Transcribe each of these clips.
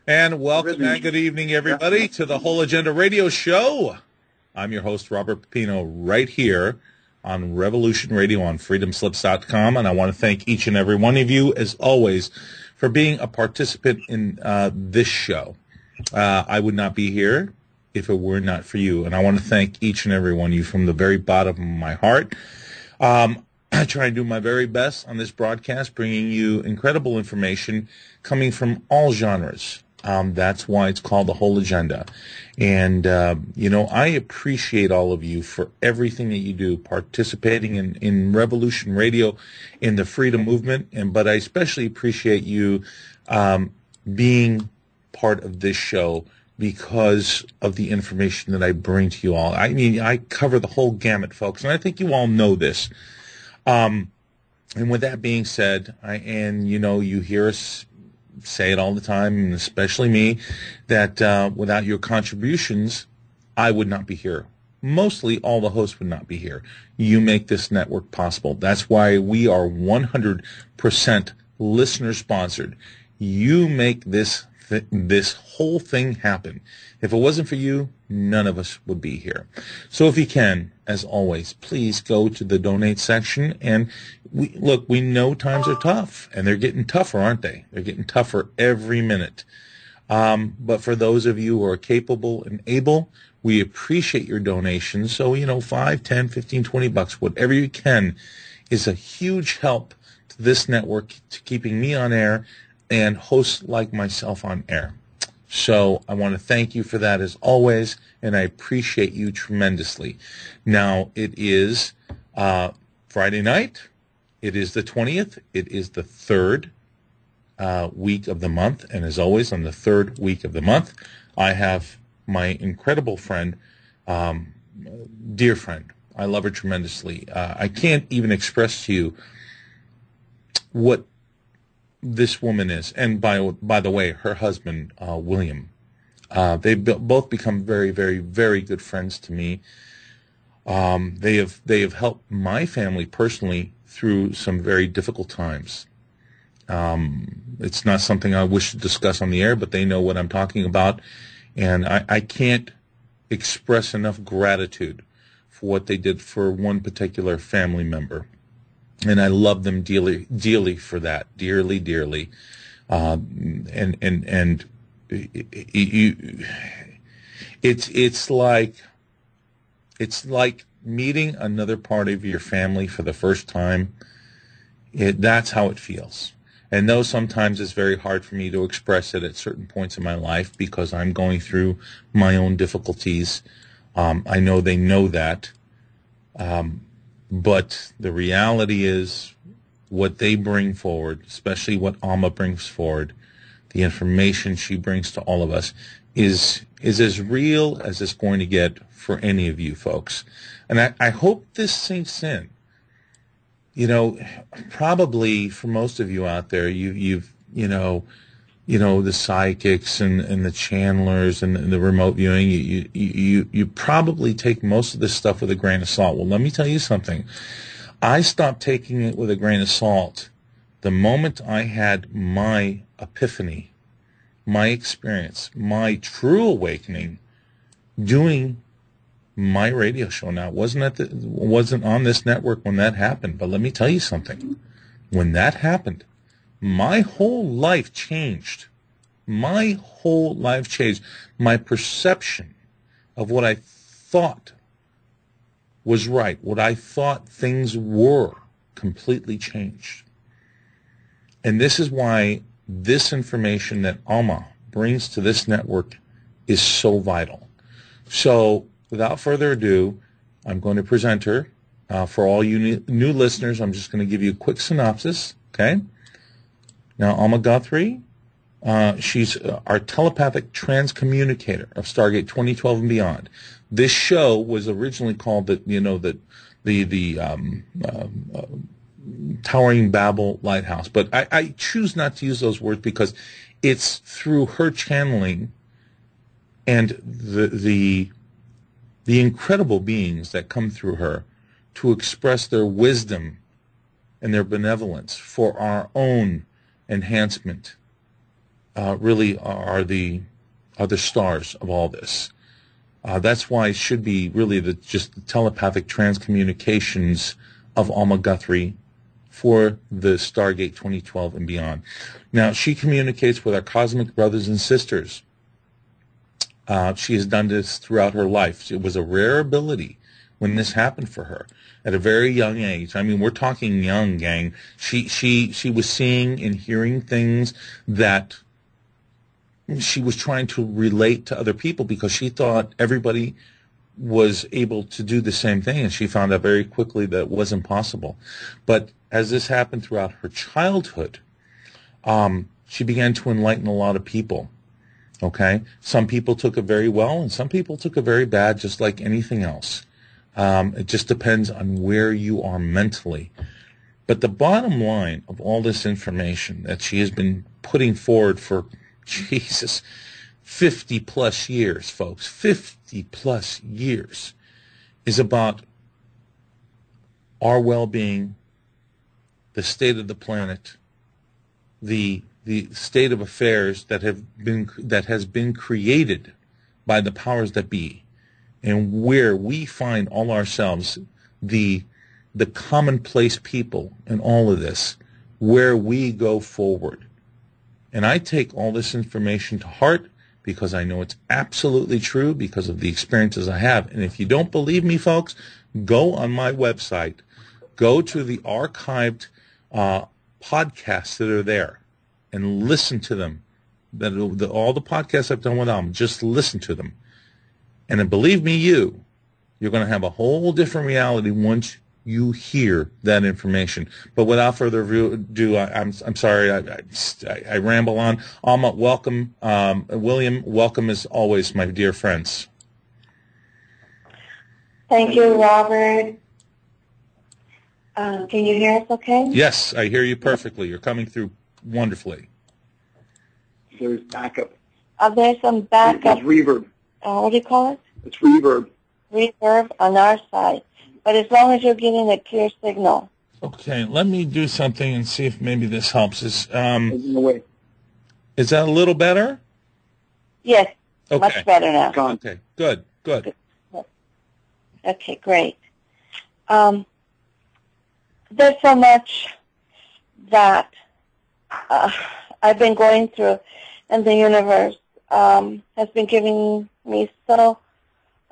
And welcome and good evening, everybody, to the Whole Agenda Radio Show. I'm your host, Robert Peppino, right here on Revolution Radio on freedomslips.com. And I want to thank each and every one of you, as always, for being a participant in this show. I would not be here if it were not for you. And I want to thank each and every one of you from the very bottom of my heart. I try and do my very best on this broadcast, bringing you incredible information coming from all genres. That's why it's called the Whole Agenda. And, I appreciate all of you for everything that you do, participating in Revolution Radio, in the freedom movement. But I especially appreciate you being part of this show because of the information that I bring to you all. I mean, I cover the whole gamut, folks, and I think you all know this. And with that being said, you hear us say it all the time, and especially me, that without your contributions, I would not be here. Mostly all the hosts would not be here. You make this network possible. That's why we are 100% listener-sponsored. You make this whole thing happen. If it wasn't for you, none of us would be here. So if you can, as always, please go to the donate section. And we know times are tough, and they're getting tougher, aren't they? They're getting tougher every minute. But for those of you who are capable and able, we appreciate your donations. So, $5, $10, $15, $20, whatever you can, is a huge help to this network, to keeping me on air and hosts like myself on air. So I want to thank you for that as always, and I appreciate you tremendously. Now, it is Friday night. It is the 20th. It is the third week of the month, and as always, on the third week of the month, I have my incredible friend, dear friend. I love her tremendously. I can't even express to you what this woman is. And by the way, her husband, William, they've both become very, very, very good friends to me. They have helped my family personally through some very difficult times. It's not something I wish to discuss on the air, but they know what I'm talking about. And I can't express enough gratitude for what they did for one particular family member. And I love them dearly, dearly for that, dearly, dearly. It's like meeting another part of your family for the first time. That's how it feels. And though sometimes it's very hard for me to express it at certain points in my life because I'm going through my own difficulties, I know they know that. But the reality is what they bring forward, especially what Alma brings forward, the information she brings to all of us, is as real as it's going to get for any of you folks. And I hope this sinks in. Probably for most of you out there, you've the psychics and the channelers and the remote viewing, you probably take most of this stuff with a grain of salt. Well, let me tell you something. I stopped taking it with a grain of salt the moment I had my epiphany, my experience, my true awakening doing my radio show. Now, it wasn't on this network when that happened, but let me tell you something. When that happened, my whole life changed. My whole life changed. My perception of what I thought was right, what I thought things were, completely changed. And this is why this information that Alma brings to this network is so vital. So, without further ado, I'm going to present her. For all you new listeners, I'm just going to give you a quick synopsis, okay? Now, Alma Guthrie, she's our telepathic transcommunicator of Stargate 2012 and beyond. This show was originally called the Towering Babel Lighthouse, but I choose not to use those words because it's through her channeling and the incredible beings that come through her to express their wisdom and their benevolence for our own enhancement really are the stars of all this. That's why it should be really just the telepathic transcommunications of Alma Guthrie for the Stargate 2012 and beyond. Now, she communicates with our cosmic brothers and sisters. She has done this throughout her life. It was a rare ability when this happened for her at a very young age. I mean, we're talking young, gang. She was seeing and hearing things that she was trying to relate to other people because she thought everybody was able to do the same thing, and she found out very quickly that it wasn't possible. But as this happened throughout her childhood, she began to enlighten a lot of people. Okay? Some people took it very well, and some people took it very bad, just like anything else. It just depends on where you are mentally. But the bottom line of all this information that she has been putting forward for, Jesus, 50-plus years, folks, 50-plus years, is about our well-being, the state of the planet, the state of affairs that has been created by the powers that be, and where we find all ourselves, the commonplace people in all of this, where we go forward. And I take all this information to heart because I know it's absolutely true because of the experiences I have. And if you don't believe me, folks, go on my website, go to the archived podcasts that are there, and listen to them. All the podcasts I've done with them, just listen to them. And then believe me, you're going to have a whole different reality once you hear that information. But without further ado, I'm sorry, I ramble on. Alma, welcome. William, welcome as always, my dear friends. Thank you, Robert. Can you hear us okay? Yes, I hear you perfectly. You're coming through wonderfully. There's backup. There's some backup. There's reverb. What do you call it? It's reverb. Reverb on our side. But as long as you're getting a clear signal. Okay, let me do something and see if maybe this helps. Is that a little better? Yes, okay. Much better now. Okay, good. Okay, great. There's so much that I've been going through, and the universe has been giving me so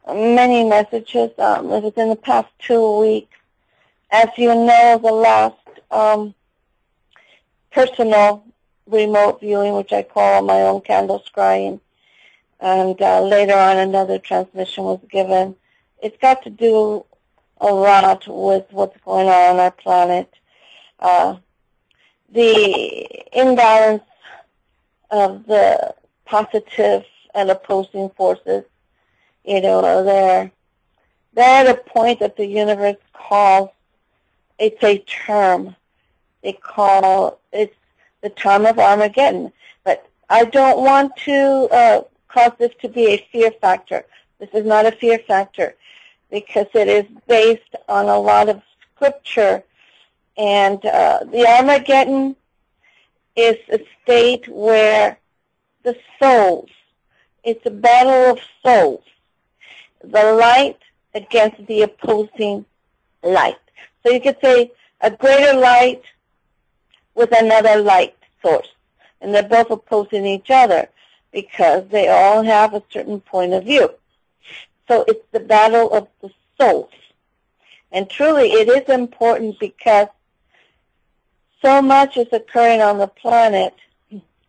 many messages within the past 2 weeks. As you know, the last personal remote viewing, which I call my own candle scrying, and later on another transmission was given. It's got to do a lot with what's going on our planet. The imbalance of the positive and opposing forces, they're at a point that the universe calls, it's a term. They call it's the time of Armageddon. But I don't want to cause this to be a fear factor. This is not a fear factor because it is based on a lot of scripture. And the Armageddon is a state where the souls, it's a battle of souls, the light against the opposing light. So you could say a greater light with another light source. And they're both opposing each other because they all have a certain point of view. So it's the battle of the souls. And truly it is important because so much is occurring on the planet,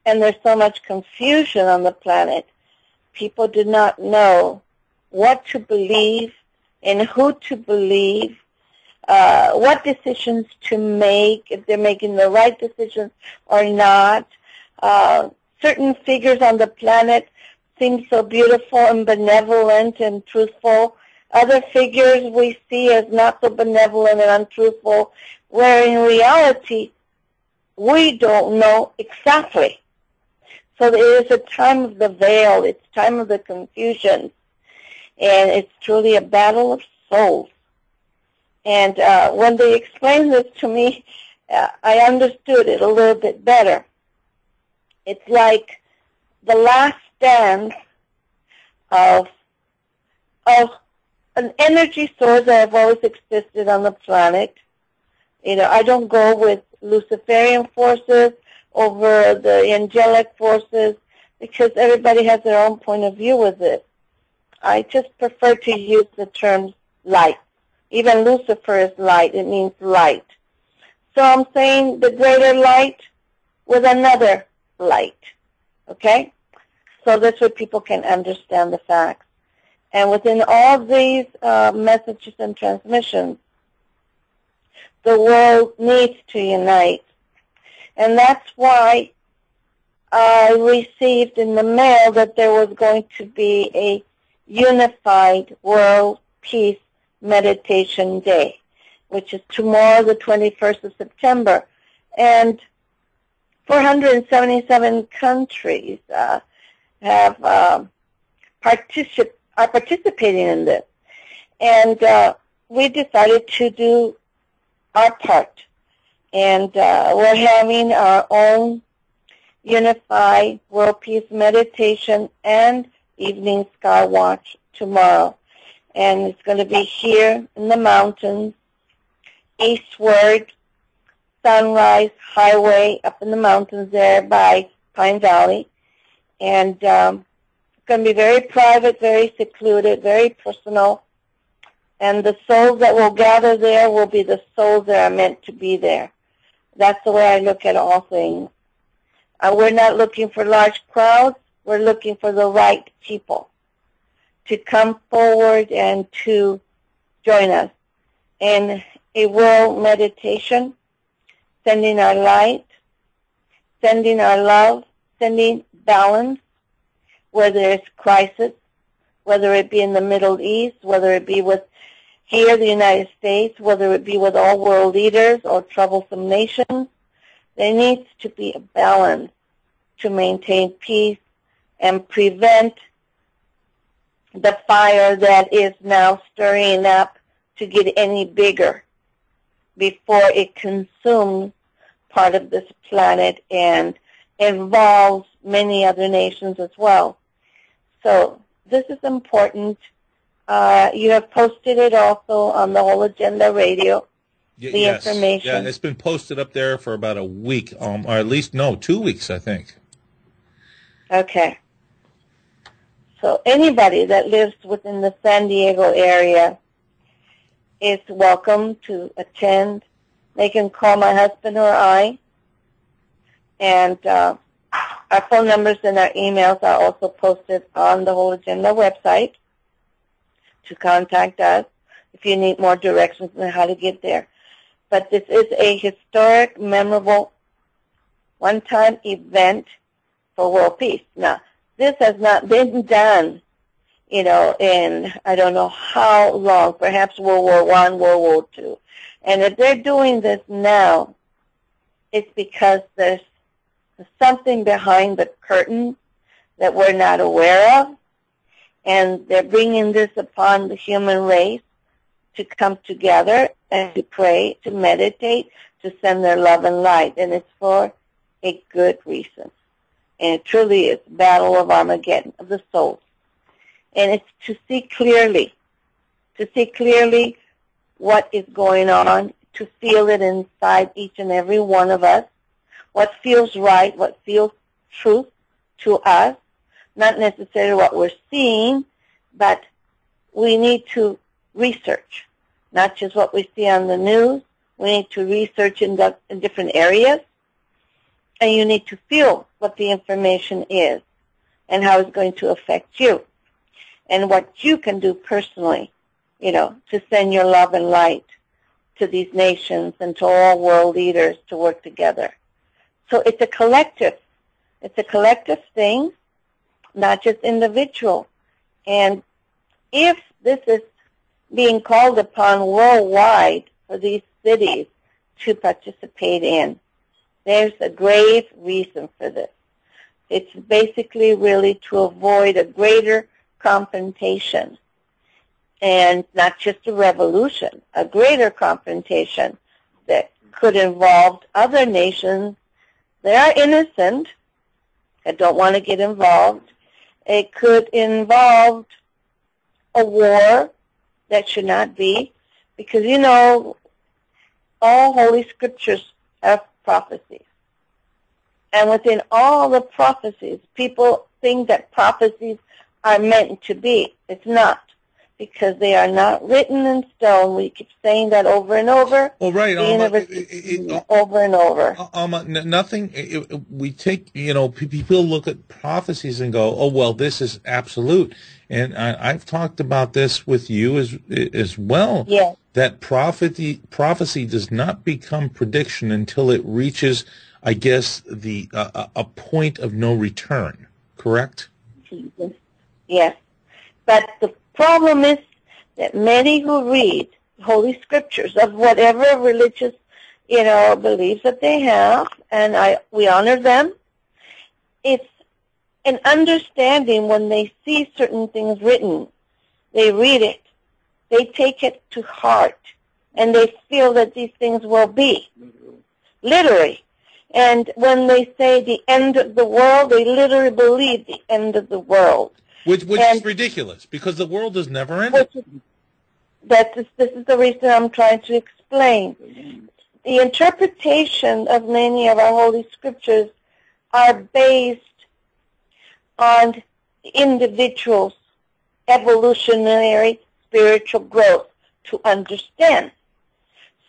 and there's so much confusion on the planet. People do not know what to believe and who to believe, what decisions to make, if they're making the right decisions or not. Certain figures on the planet seem so beautiful and benevolent and truthful. Other figures we see as not so benevolent and untruthful, where in reality we don't know exactly. So there is a time of the veil. It's time of the confusion. And it's truly a battle of souls. And when they explained this to me, I understood it a little bit better. It's like the last stand of an energy source that have always existed on the planet. I don't go with Luciferian forces over the angelic forces because everybody has their own point of view with it. I just prefer to use the term light. Even Lucifer is light. It means light. So I'm saying the greater light with another light. Okay? So this way people can understand the facts. And within all these messages and transmissions, the world needs to unite. And that's why I received in the mail that there was going to be a unified world peace meditation day, which is tomorrow, the 21st of September. And 477 countries are participating in this. And we decided to do our part. And we're having our own unified world peace meditation and evening sky watch tomorrow. And it's going to be here in the mountains, eastward, Sunrise Highway up in the mountains there by Pine Valley. And it's going to be very private, very secluded, very personal. And the souls that will gather there will be the souls that are meant to be there. That's the way I look at all things. We're not looking for large crowds. We're looking for the right people to come forward and to join us in a world meditation, sending our light, sending our love, sending balance, where there's crisis, whether it be in the Middle East, whether it be with here, the United States, whether it be with all world leaders or troublesome nations. There needs to be a balance to maintain peace and prevent the fire that is now stirring up to get any bigger before it consumes part of this planet and involves many other nations as well. So this is important. You have posted it also on the Whole Agenda Radio, the information. Yeah, it's been posted up there for about a week, or at least, 2 weeks, I think. Okay. So anybody that lives within the San Diego area is welcome to attend. They can call my husband or I. And our phone numbers and our emails are also posted on the Whole Agenda website to contact us if you need more directions on how to get there. But this is a historic, memorable, one-time event for world peace. Now, this has not been done, in I don't know how long, perhaps World War I, World War II. And if they're doing this now, it's because there's something behind the curtain that we're not aware of, and they're bringing this upon the human race to come together and to pray, to meditate, to send their love and light, and it's for a good reason. And it truly is Battle of Armageddon of the souls. And it's to see clearly what is going on, to feel it inside each and every one of us, what feels right, what feels truth to us, not necessarily what we're seeing, but we need to research, not just what we see on the news. We need to research in different areas, and you need to feel what the information is and how it's going to affect you and what you can do personally, to send your love and light to these nations and to all world leaders to work together. So it's a collective. It's a collective thing, not just individual. And if this is being called upon worldwide for these cities to participate in, there's a grave reason for this. It's basically really to avoid a greater confrontation, and not just a revolution, a greater confrontation that could involve other nations that are innocent, that don't want to get involved. It could involve a war that should not be, because, you know, all Holy Scriptures have prophecies. And within all the prophecies, people think that prophecies are meant to be. It's not, because they are not written in stone. We keep saying that over and over. Well, right, over and over. Nothing. We take, you know, people look at prophecies and go, "Oh, well, this is absolute." And I've talked about this with you as well. Yes. That prophecy does not become prediction until it reaches, I guess, the a point of no return. Correct? Yes. But the problem is that many who read Holy Scriptures of whatever religious, you know, beliefs that they have, and we honor them, it's an understanding when they see certain things written. They read it. They take it to heart, and they feel that these things will be. Literally. And when they say the end of the world, they literally believe the end of the world. Which is ridiculous, because the world is never ending. This is the reason I'm trying to explain. The interpretation of many of our Holy Scriptures are based on individuals' evolutionary spiritual growth to understand.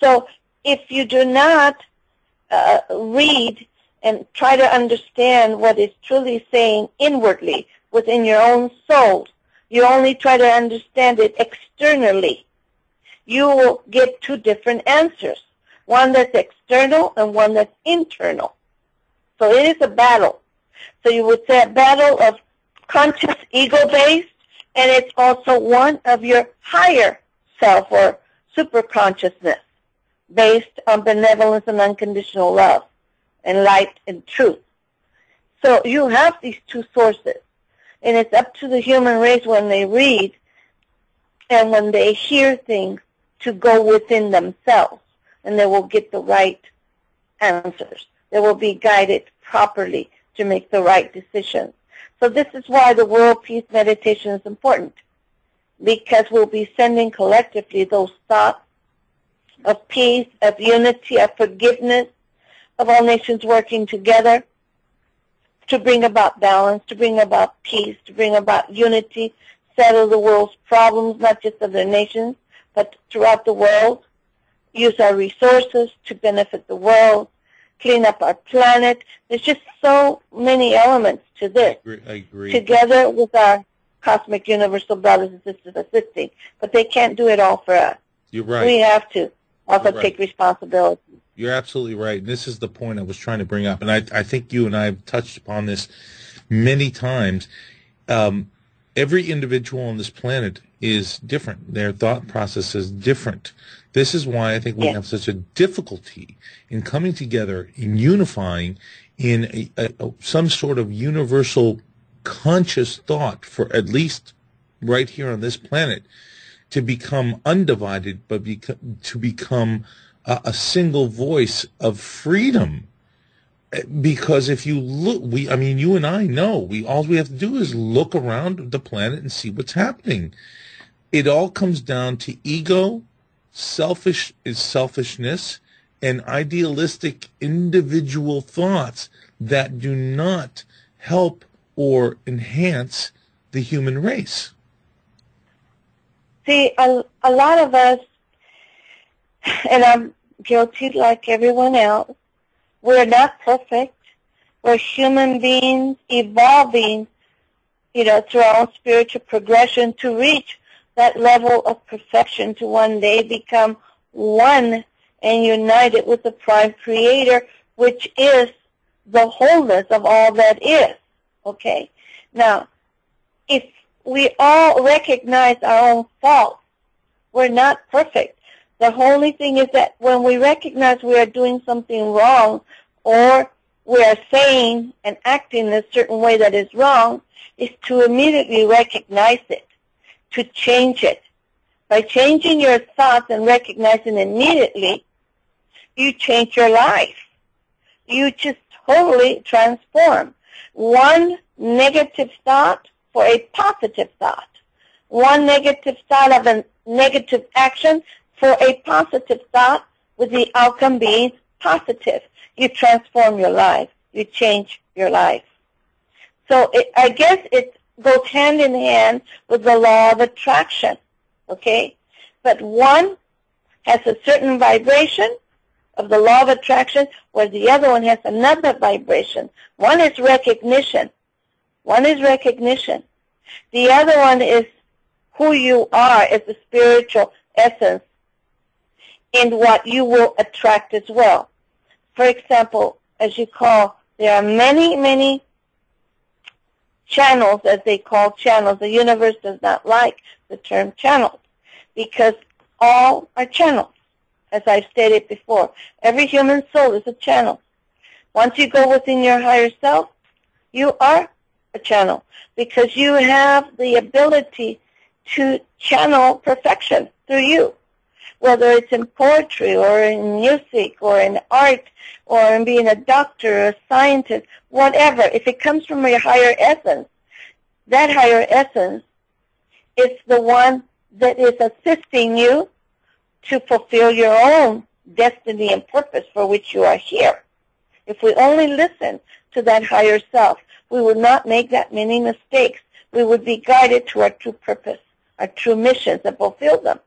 So if you do not read and try to understand what it's truly saying inwardly within your own soul, you only try to understand it externally, you will get two different answers, one that's external and one that's internal. So it is a battle. So you would say a battle of conscious ego-based, and it's also one of your higher self or superconsciousness based on benevolence and unconditional love and light and truth. So you have these two sources, and it's up to the human race when they read and when they hear things to go within themselves, and they will get the right answers. They will be guided properly to make the right decisions. So this is why the World Peace Meditation is important, because we'll be sending collectively those thoughts of peace, of unity, of forgiveness, of all nations working together to bring about balance, to bring about peace, to bring about unity, settle the world's problems, not just of their nations, but throughout the world, use our resources to benefit the world, clean up our planet. There's just so many elements to this. I agree. Together with our cosmic universal brothers and sisters assisting. But they can't do it all for us. You're right. We have to also take responsibility. You're absolutely right. And this is the point I was trying to bring up. And I think you and I have touched upon this many times. Every individual on this planet is different. Their thought process is different. This is why I think we have such a difficulty in coming together, in unifying in some sort of universal conscious thought for at least right here on this planet to become undivided, but to become a single voice of freedom. Because if you look, you and I know, all we have to do is look around the planet and see what's happening. It all comes down to ego, selfishness, and idealistic individual thoughts that do not help or enhance the human race. See, a lot of us, and I'm guilty like everyone else, we're not perfect. We're human beings evolving, through our own spiritual progression to reach that level of perfection, to one day become one and united with the Prime Creator, which is the wholeness of all that is. Okay? Now, if we all recognize our own faults, we're not perfect. The only thing is that when we recognize we are doing something wrong, or we are saying and acting in a certain way that is wrong, is to immediately recognize it, to change it. By changing your thoughts and recognizing immediately, you change your life. You just totally transform. one negative thought for a positive thought. One negative thought of a negative action for a positive thought, with the outcome being positive. You transform your life. You change your life. So I guess it goes hand in hand with the law of attraction, okay? But one has a certain vibration of the law of attraction, where the other one has another vibration. One is recognition. One is recognition. The other one is who you are as a spiritual essence and what you will attract as well. For example, as you call, there are many, many channels, as they call channels. The universe does not like the term channels because all are channels, as I've stated before. Every human soul is a channel. Once you go within your higher self, you are a channel because you have the ability to channel perfection through you, whether it's in poetry or in music or in art or in being a doctor or a scientist, whatever. If it comes from your higher essence, that higher essence is the one that is assisting you to fulfill your own destiny and purpose for which you are here. If we only listen to that higher self, we would not make that many mistakes. We would be guided to our true purpose, our true missions, and fulfill them.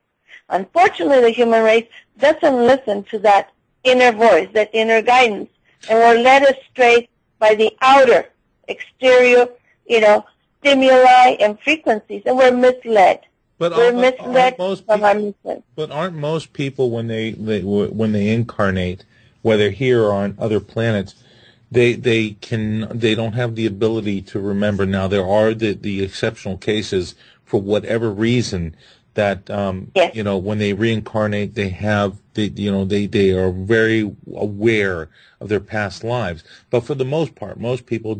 Unfortunately, the human race doesn't listen to that inner voice, that inner guidance, and we're led astray by the outer, exterior, stimuli and frequencies, and we're misled. But we're misled from our mission. But aren't most people, when they incarnate, whether here or on other planets, they don't have the ability to remember? Now there are the exceptional cases for whatever reason that yes. When they reincarnate, they are very aware of their past lives. But for the most part, most people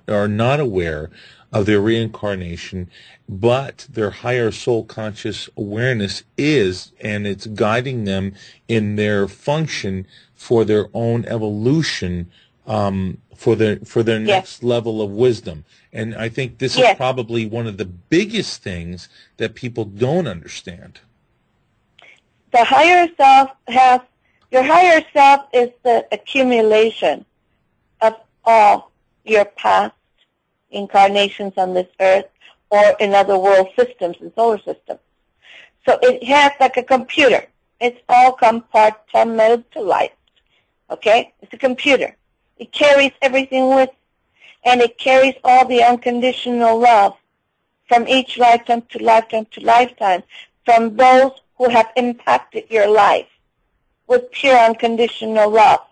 are not aware of their reincarnation, but their higher soul conscious awareness is, and it's guiding them in their function for their own evolution, for their next level of wisdom. And I think this is probably one of the biggest things that people don't understand. Your higher self is the accumulation of all your past incarnations on this earth, or in other world systems and solar systems. So it has like a computer. It's all compartmentalized. Okay? It's a computer. It carries everything with, and it carries all the unconditional love from each lifetime to lifetime to lifetime, from those who have impacted your life with pure unconditional love.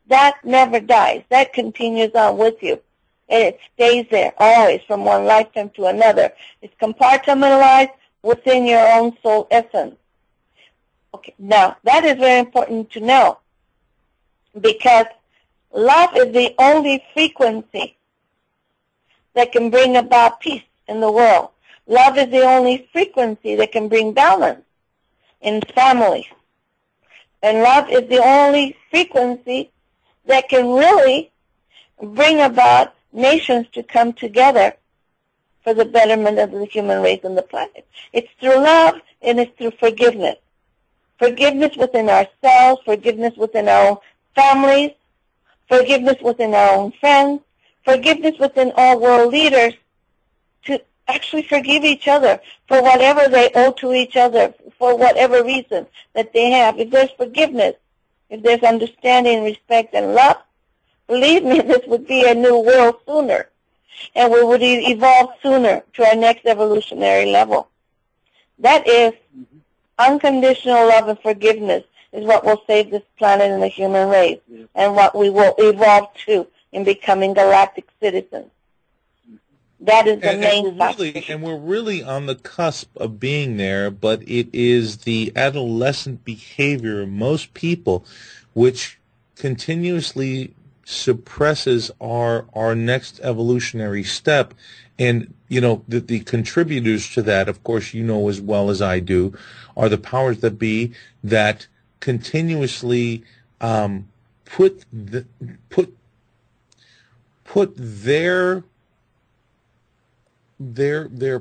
That never dies. That continues on with you. And it stays there always from one lifetime to another. It's compartmentalized within your own soul essence. Okay, now that is very important to know, because love is the only frequency that can bring about peace in the world. Love is the only frequency that can bring balance in families. And love is the only frequency that can really bring about nations to come together for the betterment of the human race and the planet. It's through love, and it's through forgiveness. Forgiveness within ourselves, forgiveness within our own families, forgiveness within our own friends, forgiveness within all world leaders, to actually forgive each other for whatever they owe to each other, for whatever reason that they have. If there's forgiveness, if there's understanding, respect, and love, believe me, this would be a new world sooner, and we would evolve sooner to our next evolutionary level. That is unconditional love and forgiveness is what will save this planet and the human race, and what we will evolve to in becoming galactic citizens. That is the main factor. And we're really on the cusp of being there, but it is the adolescent behavior of most people which continuously suppresses our next evolutionary step. And, the contributors to that, of course, as well as I do, are the powers that be that continuously put put their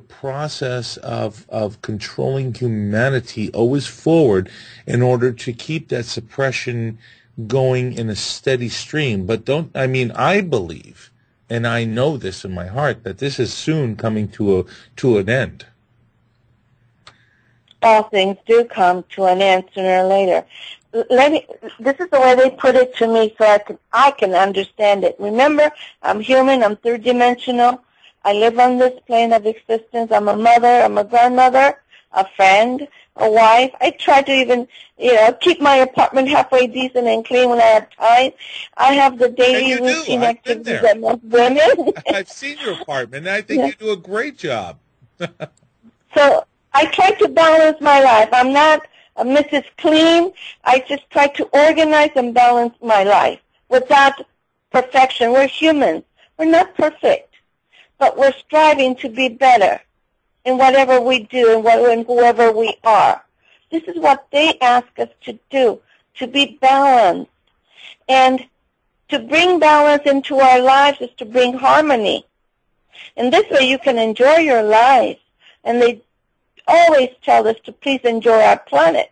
process of controlling humanity always forward in order to keep that suppression going in a steady stream. But I believe, and I know this in my heart, that this is soon coming to an end. All things do come to an end sooner or later. This is the way they put it to me so I can understand it. Remember, I'm human, I'm third dimensional. I live on this plane of existence. I'm a mother, I'm a grandmother, a friend, a wife. I try to even, keep my apartment halfway decent and clean when I have time. I have the daily routine activities that most women. I've seen your apartment, and I think you do a great job. So I try to balance my life. I'm not a Mrs. Clean. I just try to organize and balance my life without perfection. We're humans. We're not perfect. But we're striving to be better in whatever we do and whoever we are. This is what they ask us to do, to be balanced. And to bring balance into our lives is to bring harmony. And this way you can enjoy your life. And they always tell us to please enjoy our planet,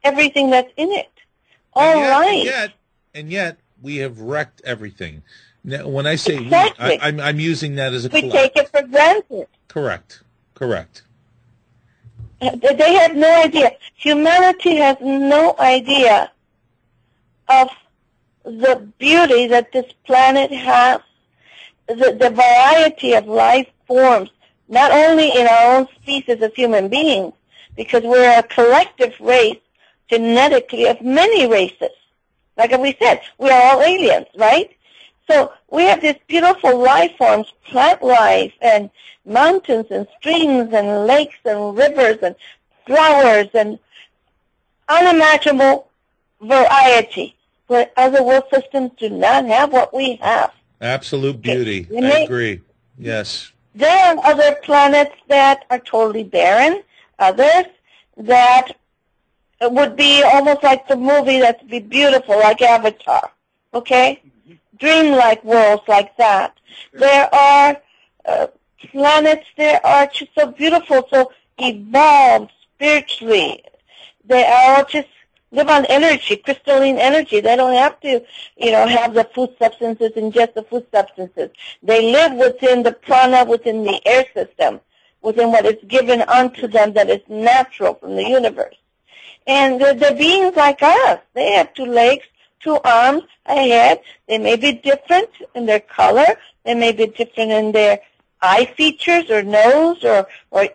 everything that's in it. And yet we have wrecked everything. Now, when I say exactly. I'm using that as a we take it for granted. Correct. They have no idea. Humanity has no idea of the beauty that this planet has, the variety of life forms, not only in our own species as human beings, because we're a collective race genetically of many races. Like we said, we are all aliens, right? So we have these beautiful life forms, plant life, and mountains and streams and lakes and rivers and flowers and unimaginable variety, where other world systems do not have what we have. Absolute beauty. I agree. Yes. There are other planets that are totally barren, others that would be almost like the movie that's be beautiful, like Avatar, okay? Dreamlike worlds like that. There are planets that are just so beautiful, so evolved spiritually. They all just live on energy, crystalline energy. They don't have to, have the food substances, ingest the food substances. They live within the prana, within the air system, within what is given unto them that is natural from the universe. And they're beings like us. They have 2 legs, 2 arms, a head. They may be different in their color. They may be different in their eye features or nose or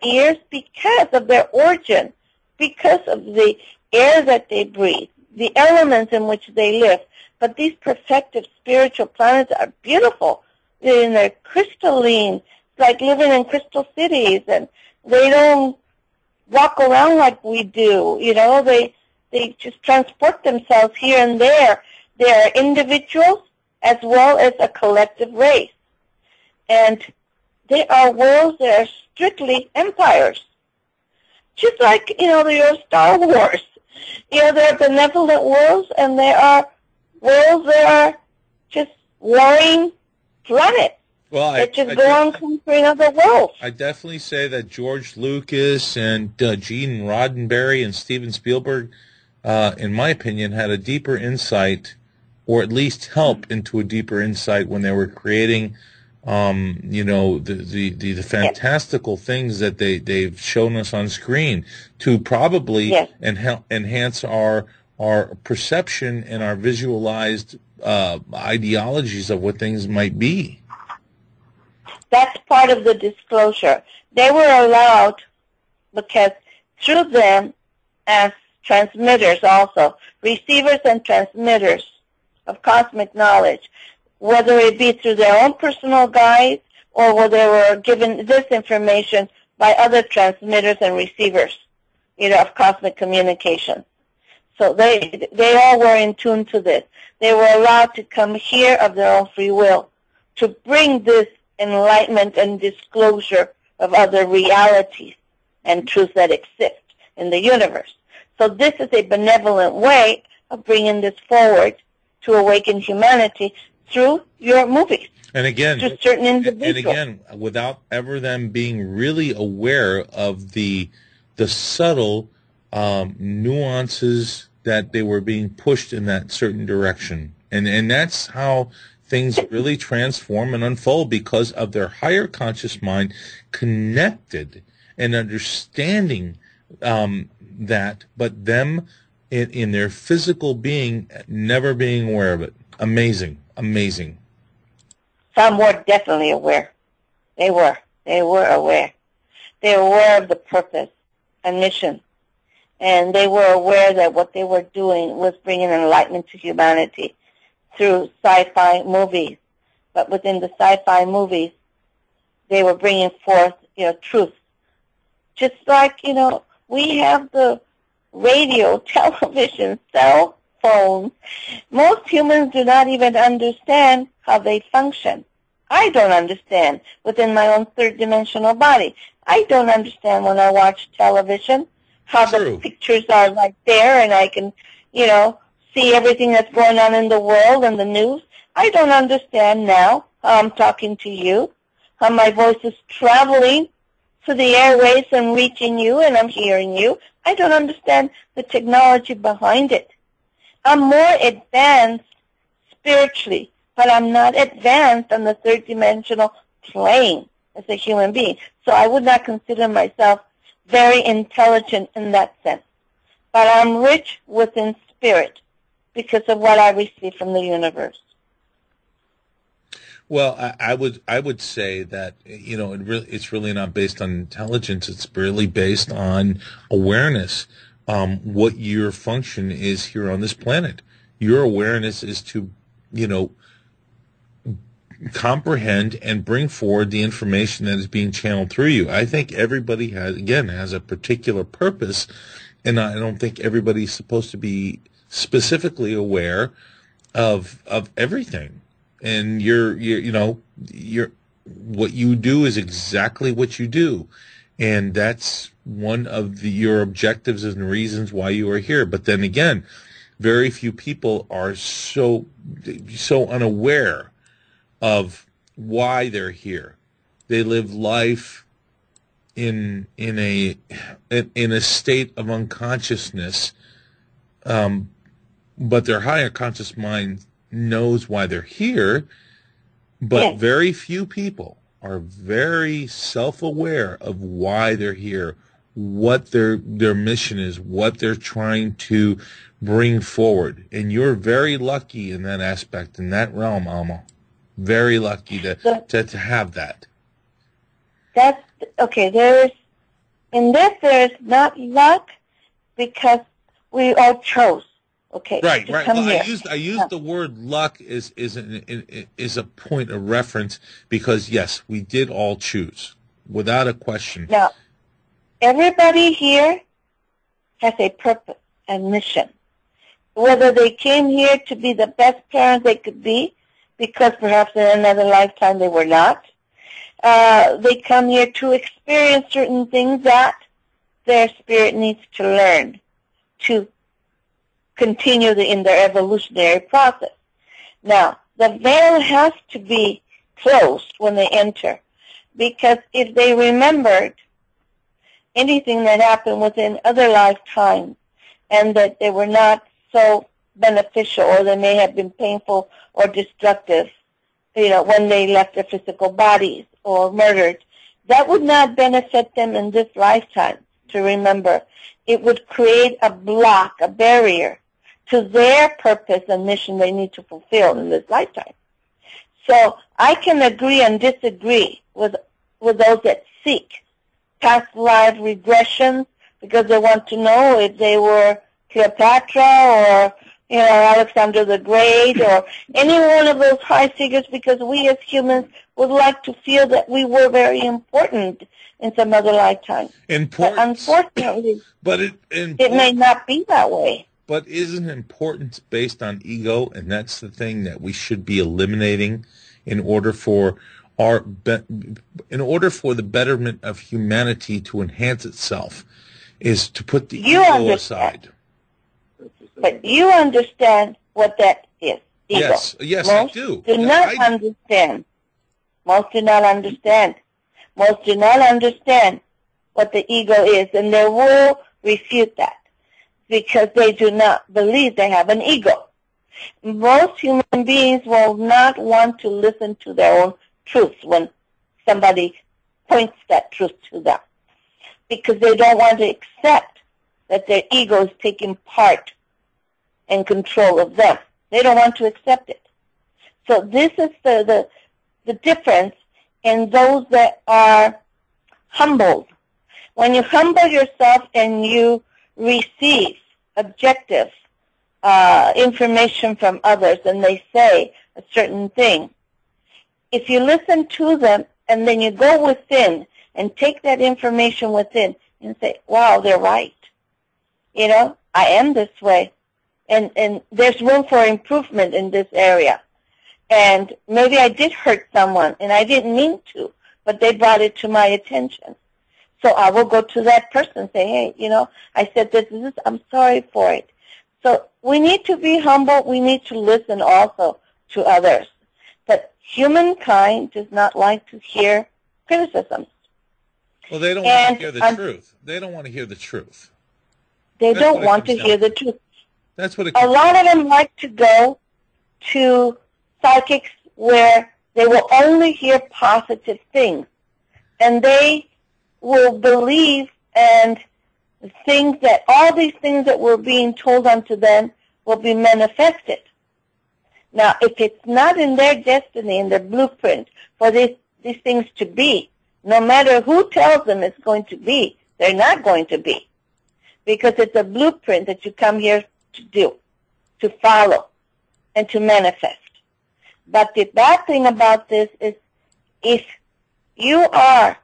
ears because of their origin, because of the air that they breathe, the elements in which they live. But these perfected spiritual planets are beautiful. They're crystalline. It's like living in crystal cities, and they don't walk around like we do. They just transport themselves here and there. They are individuals as well as a collective race. And they are worlds that are strictly empires. Just like, there are Star Wars. There are benevolent worlds, and there are worlds that are just warring planets. Well, that just go on conquering other worlds. I definitely say that George Lucas and Gene Roddenberry and Steven Spielberg, in my opinion, had a deeper insight, or at least help into a deeper insight when they were creating, the fantastical things that they've shown us on screen to probably enhance our perception and our visualized ideologies of what things might be. That's part of the disclosure. They were allowed because through them as transmitters also, receivers and transmitters of cosmic knowledge, whether it be through their own personal guides or whether they were given this information by other transmitters and receivers, of cosmic communication. So they all were in tune to this. They were allowed to come here of their own free will to bring this enlightenment and disclosure of other realities and truths that exist in the universe. So this is a benevolent way of bringing this forward to awaken humanity through your movies. And again, to certain individuals. And again, without ever them being really aware of the subtle nuances that they were being pushed in that certain direction. And that's how things really transform and unfold, because of their higher conscious mind connected and understanding that, but them in their physical being never being aware of it. Amazing, amazing. Some were definitely aware. They were aware. They were aware of the purpose and mission. And they were aware that what they were doing was bringing enlightenment to humanity through sci-fi movies. But within the sci-fi movies, they were bringing forth, truth. Just like, we have the radio, television, cell phones. Most humans do not even understand how they function. I don't understand within my own third-dimensional body. I don't understand when I watch television how True. The pictures are like there and I can, see everything that's going on in the world and the news. I don't understand now how I'm talking to you, how my voice is traveling to the airways and reaching you and I'm hearing you. I don't understand the technology behind it. I'm more advanced spiritually, but I'm not advanced on the third-dimensional plane as a human being. So I would not consider myself very intelligent in that sense. But I'm rich within spirit because of what I receive from the universe. Well, I would say that it's really not based on intelligence. It's really based on awareness. What your function is here on this planet. Your awareness is to comprehend and bring forward the information that is being channeled through you. I think everybody has a particular purpose, and I don't think everybody's supposed to be specifically aware of everything. And what you do is exactly what you do, and that's one of your objectives and reasons why you are here. But then again, very few people are so unaware of why they're here. They live life in a state of unconsciousness, but their higher conscious mind knows why they're here. But Yes. Very few people are very self-aware of why they're here, what their mission is, what they're trying to bring forward. And you're very lucky in that aspect, in that realm, Alma. Very lucky to have that. That's okay. There's not luck because we all chose. Okay. Right. Come Well, here. I used the word luck is a point of reference because yes, we did all choose without a question. Now, everybody here has a purpose and mission. Whether they came here to be the best parents they could be, because perhaps in another lifetime they were not. They come here to experience certain things that their spirit needs to learn to continue in their evolutionary process. Now, the veil has to be closed when they enter, because if they remembered anything that happened within other lifetimes and that they were not so beneficial or they may have been painful or destructive, when they left their physical bodies or murdered, that would not benefit them in this lifetime to remember. It would create a block, a barrier to their purpose and mission they need to fulfill in this lifetime. So I can agree and disagree with those that seek past life regressions because they want to know if they were Cleopatra or Alexander the Great or any one of those high figures, because we as humans would like to feel that we were very important in some other lifetime. But unfortunately, it may not be that way. But isn't importance based on ego, and that's the thing that we should be eliminating in order for the betterment of humanity to enhance itself, is to put the ego aside. But you understand what that is. ego. Yes, Most I do. do not understand. Most do not understand. Most do not understand what the ego is, and they will refute that because they do not believe they have an ego. Most human beings will not want to listen to their own truth when somebody points that truth to them because they don't want to accept that their ego is taking part and control of them. They don't want to accept it. So this is the difference in those that are humbled. When you humble yourself and you receive objective information from others and they say a certain thing, if you listen to them and then you go within and take that information within and say, wow, they're right. You know, I am this way. And there's room for improvement in this area. And maybe I did hurt someone, and I didn't mean to, but they brought it to my attention. So I will go to that person and say, hey, you know, I said this, I'm sorry for it. So we need to be humble. We need to listen also to others. But humankind does not like to hear criticisms. Well, they don't want to hear the truth. They don't want to hear the truth. They don't want to hear the truth. That's what it A lot of them like to go to psychics where they will only hear positive things. And they will believe and think that all these things that were being told unto them will be manifested. Now, if it's not in their destiny, in their blueprint for these things to be, no matter who tells them it's going to be, they're not going to be. Because it's a blueprint that you come here to do, to follow, and to manifest. But the bad thing about this is if you are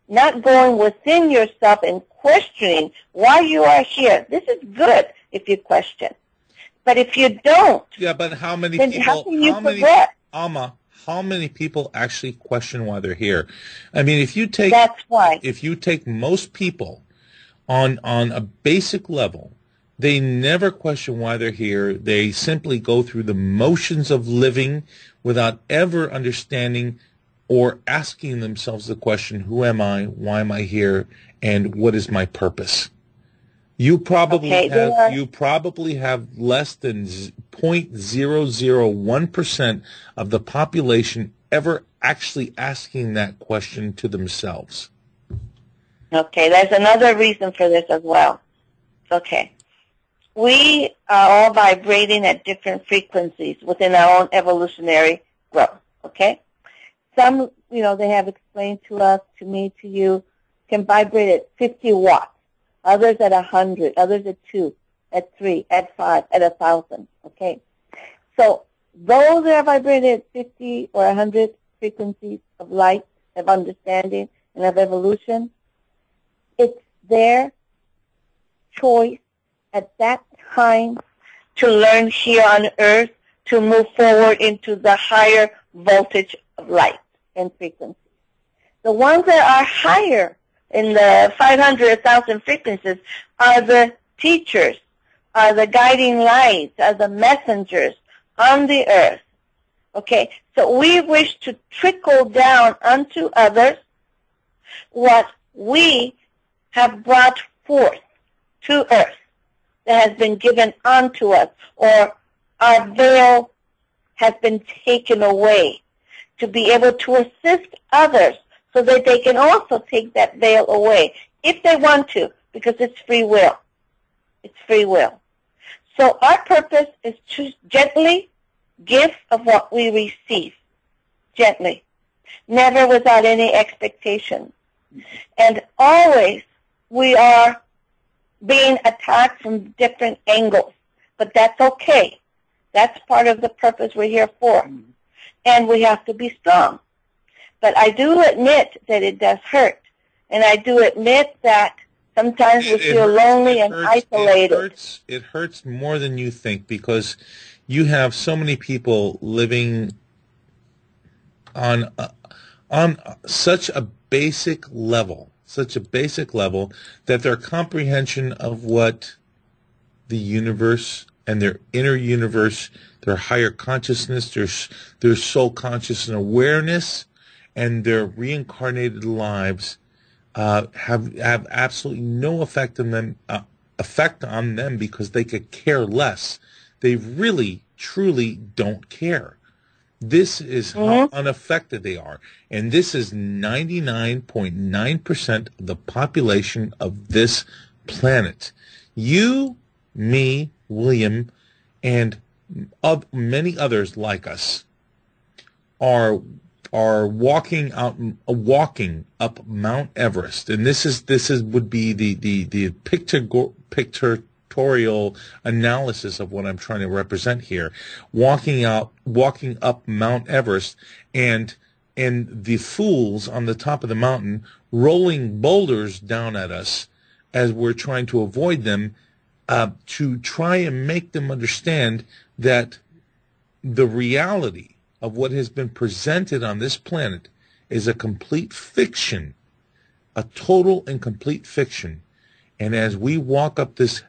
not going within yourself and questioning why you are here, this is good if you question. But if you don't, yeah, but how many then people, how can you progress? Alma, how many people actually question why they're here? I mean, if you take That's why. If you take most people on a basic level, they never question why they're here. They simply go through the motions of living without ever understanding or asking themselves the question, who am I, why am I here, and what is my purpose? You probably have less than 0.001% of the population ever actually asking that question to themselves. Okay, there's another reason for this as well. Okay. We are all vibrating at different frequencies within our own evolutionary growth, okay? Some, you know, they have explained to us, to me, to you, can vibrate at 50 watts, others at 100, others at 2, at 3, at 5, at 1,000, okay? So those that are vibrating at 50 or 100 frequencies of light, of understanding, and of evolution, it's their choice at that time to learn here on earth to move forward into the higher voltage of light and frequency. The ones that are higher in the 500, 1,000 frequencies are the teachers, are the guiding lights, are the messengers on the earth. Okay, so we wish to trickle down unto others what we have brought forth to earth that has been given unto us, or our veil has been taken away, to be able to assist others so that they can also take that veil away if they want to, because it's free will. It's free will. So our purpose is to gently give of what we receive, gently, never without any expectation. And always we are being attacked from different angles, but that's okay. That's part of the purpose we're here for. And we have to be strong. But I do admit that it does hurt. And I do admit that sometimes we feel lonely and isolated. It hurts more than you think, because you have so many people living on such a basic level that their comprehension of what the universe and their inner universe, their higher consciousness, their soul conscious and awareness, and their reincarnated lives have absolutely no effect on them because they could care less. They really, truly don't care. This is how unaffected they are. And this is 99.9% of the population of this planet. You, me, William, and many others like us are walking up Mount Everest. And this would be the pictorial analysis of what I'm trying to represent here. Walking up Mount Everest, and the fools on the top of the mountain rolling boulders down at us as we're trying to avoid them, to try and make them understand that the reality of what has been presented on this planet is a complete fiction, a total and complete fiction. And as we walk up this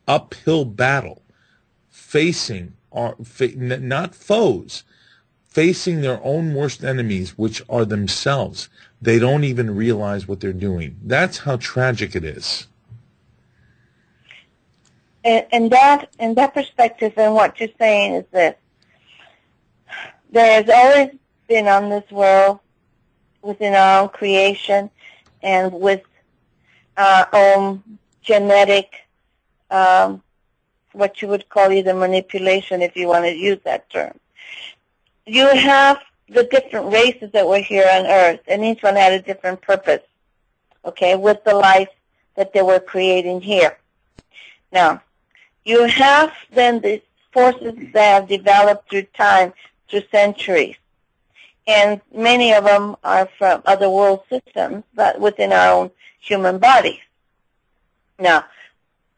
uphill battle, facing not foes, facing their own worst enemies, which are themselves, they don't even realize what they're doing. That's how tragic it is. And that perspective, and what you're saying is this: there has always been on this world, within our own creation, and with our own genetic, what you would call either manipulation, if you want to use that term. You have the different races that were here on Earth, and each one had a different purpose, okay, with the life that they were creating here. Now, you have then these forces that have developed through time, through centuries, and many of them are from other world systems, but within our own human bodies. Now,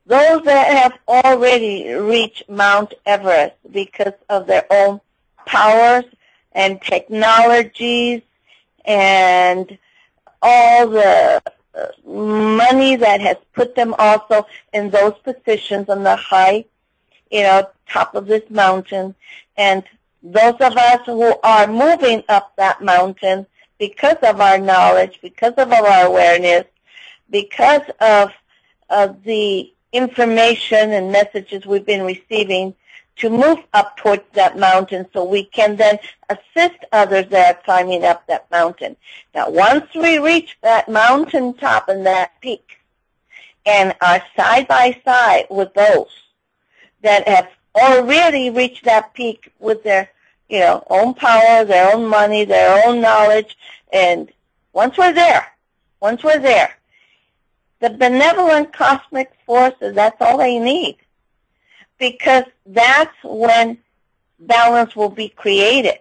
those that have already reached Mount Everest because of their own powers and technologies and all the money that has put them also in those positions on the high, top of this mountain, and those of us who are moving up that mountain because of our knowledge, because of our awareness, because of the information and messages we've been receiving to move up towards that mountain so we can then assist others that are climbing up that mountain. Now, once we reach that mountain top and that peak and are side by side with those that have already reached that peak with their own power, their own money, their own knowledge, and once we're there, the benevolent cosmic forces, that's all they need, because that's when balance will be created.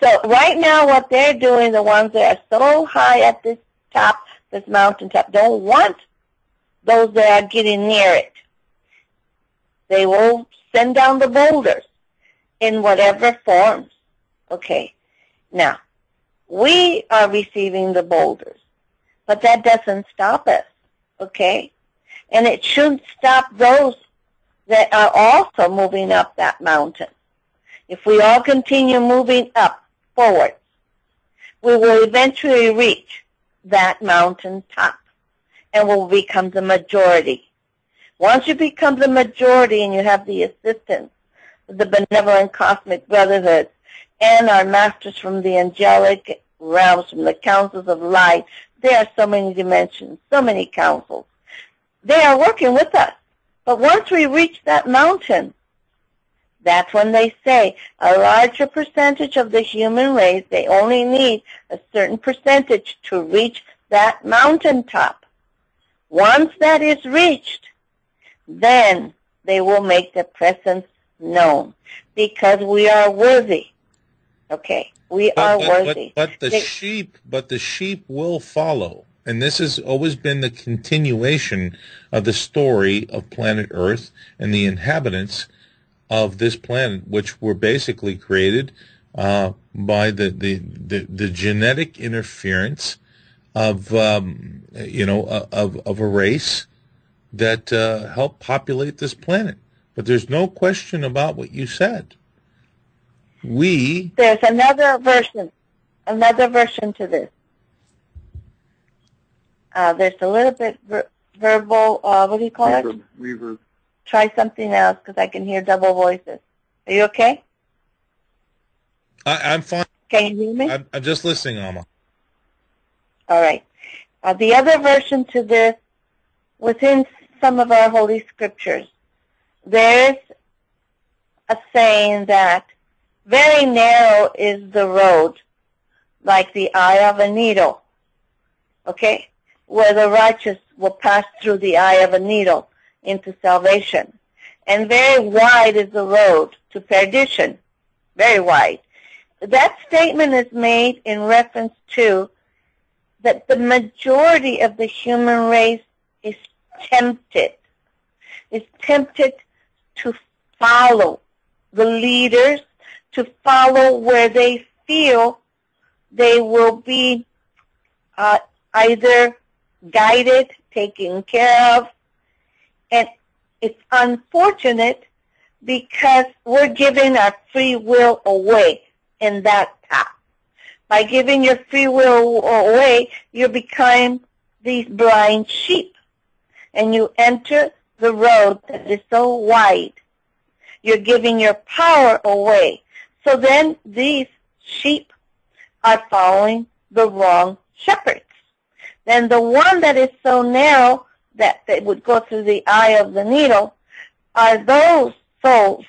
So right now what they're doing, the ones that are so high at this top, this mountaintop, don't want those that are getting near it. They will send down the boulders in whatever forms. Okay. Now, we are receiving the boulders, but that doesn't stop us. Okay. And it shouldn't stop those that are also moving up that mountain. If we all continue moving up, forward, we will eventually reach that mountain top and will become the majority. Once you become the majority and you have the assistance of the benevolent cosmic brotherhood and our masters from the angelic realms, from the councils of light, there are so many dimensions, so many councils. They are working with us. But once we reach that mountain, that's when they say a larger percentage of the human race, they only need a certain percentage to reach that mountaintop. Once that is reached, then they will make their presence known, because we are worthy. Okay, we are worthy. But the sheep will follow. And this has always been the continuation of the story of planet Earth and the inhabitants of this planet, which were basically created by the genetic interference of a race that help populate this planet. But there's no question about what you said. There's another version to this. There's a little bit verbal, what do you call it? Reverb. Try something else because I can hear double voices. Are you okay? I'm fine. Can you hear me? I'm just listening, Alma. All right. The other version to this, within some of our holy scriptures, there's a saying that very narrow is the road, like the eye of a needle, okay, where the righteous will pass through the eye of a needle into salvation. And very wide is the road to perdition, very wide. That statement is made in reference to that the majority of the human race is tempted to follow the leaders, to follow where they feel they will be either guided, taken care of. And it's unfortunate because we're giving our free will away in that path. By giving your free will away, you become these blind sheep. And you enter the road that is so wide. You're giving your power away. So then these sheep are following the wrong shepherds. Then the one that is so narrow that they would go through the eye of the needle are those souls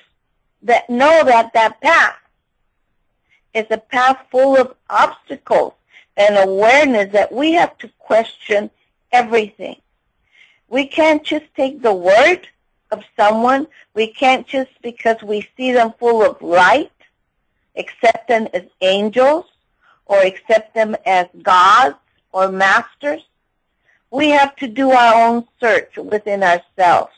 that know that that path is a path full of obstacles and awareness that we have to question everything. We can't just take the word of someone. We can't just, because we see them full of light, accept them as angels or accept them as gods or masters. We have to do our own search within ourselves.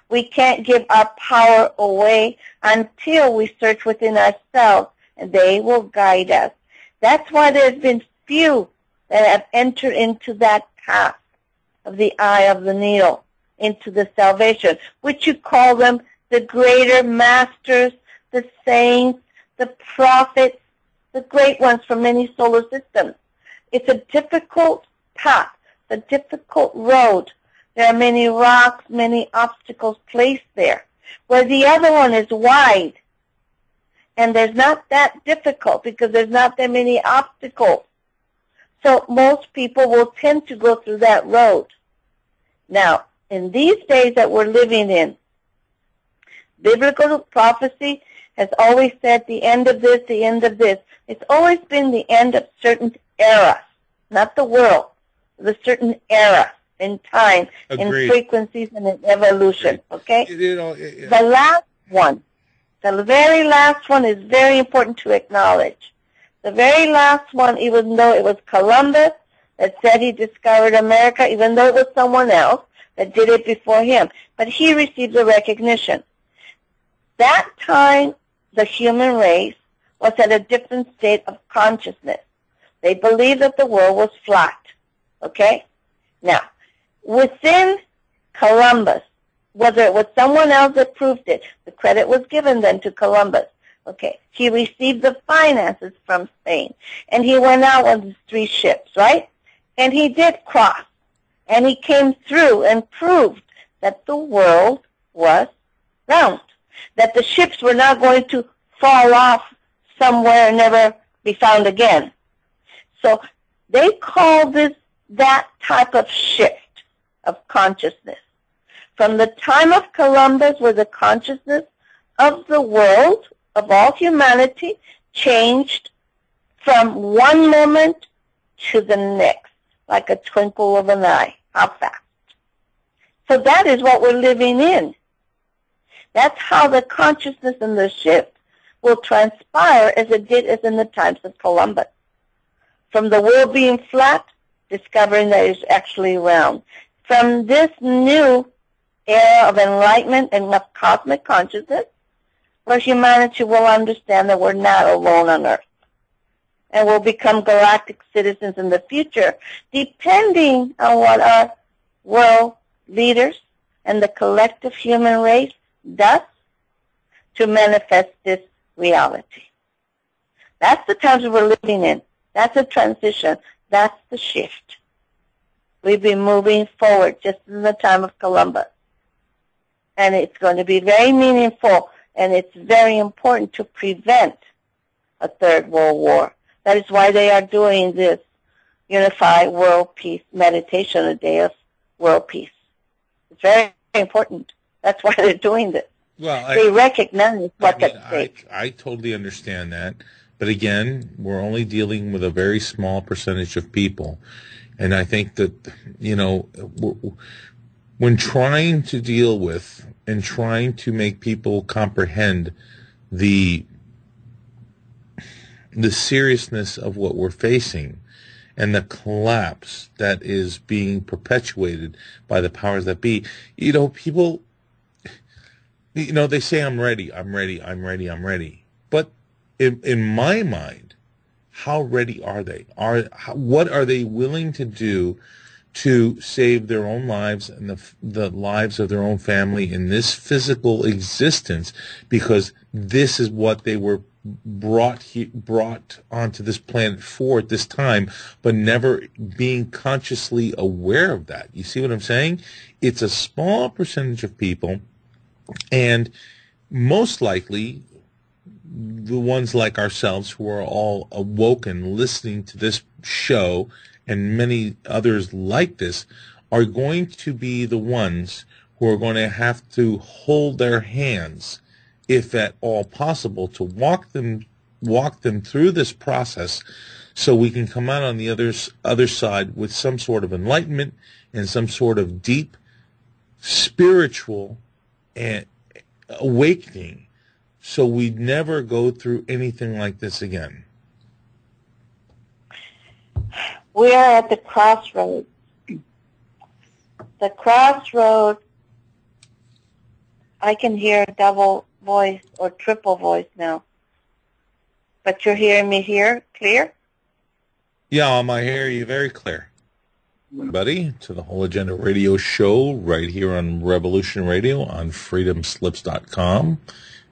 We can't give our power away until we search within ourselves, and they will guide us. That's why there's been few that have entered into that path of the eye of the needle, into the salvation, which you call them the greater masters, the saints, the prophets, the great ones from many solar systems. It's a difficult path, a difficult road. There are many rocks, many obstacles placed there, where the other one is wide. And there's not that difficult because there's not that many obstacles. So most people will tend to go through that road. Now, in these days that we're living in, biblical prophecy has always said the end of this, the end of this. It's always been the end of certain eras, not the world, the certain era in time, Agreed. in frequencies, and in evolution, okay? You know, The last one, the very last one is very important to acknowledge. The very last one, even though it was Columbus that said he discovered America, even though it was someone else that did it before him, but he received the recognition. That time, the human race was at a different state of consciousness. They believed that the world was flat, okay? Now, within Columbus, whether it was someone else that proved it, the credit was given then to Columbus. Okay, he received the finances from Spain, and he went out on his 3 ships, right? And he did cross, and he came through and proved that the world was round, that the ships were not going to fall off somewhere and never be found again. So they call this that type of shift of consciousness. From the time of Columbus, where the consciousness of the world, of all humanity, changed from one moment to the next, like a twinkle of an eye. How fast? So that is what we're living in. That's how the consciousness and the shift will transpire as it did as in the times of Columbus. From the world being flat, discovering that it's actually round. From this new era of enlightenment and of cosmic consciousness, where humanity will understand that we're not alone on Earth and will become galactic citizens in the future, depending on what our world leaders and the collective human race does to manifest this reality. That's the times we're living in. That's a transition. That's the shift. We've been moving forward just in the time of Columbus. And it's going to be very meaningful, and it's very important to prevent a third world war. That is why they are doing this Unified World Peace meditation, a day of world peace. It's very important. That's why they're doing this. Well, they recognize what's at stake. I totally understand that. But again, we're only dealing with a very small percentage of people. And I think that, when trying to deal with and trying to make people comprehend the seriousness of what we're facing and the collapse that is being perpetuated by the powers that be, people, they say, I'm ready. But in my mind, how ready are they? What are they willing to do to save their own lives and the lives of their own family in this physical existence? Because this is what they were brought onto this planet for at this time, but never being consciously aware of that. You see what I'm saying? It's a small percentage of people, and most likely the ones like ourselves who are all awoken listening to this show and many others like this are going to be the ones who are going to have to hold their hands, if at all possible, to walk them through this process so we can come out on the other side with some sort of enlightenment and some sort of deep spiritual awakening, so we never go through anything like this again. We are at the crossroads. The crossroads, I can hear a double voice or triple voice now. But you're hearing me here clear? Yeah, I hear you very clear. Everybody, to the Whole Agenda Radio Show right here on Revolution Radio on freedomslips.com.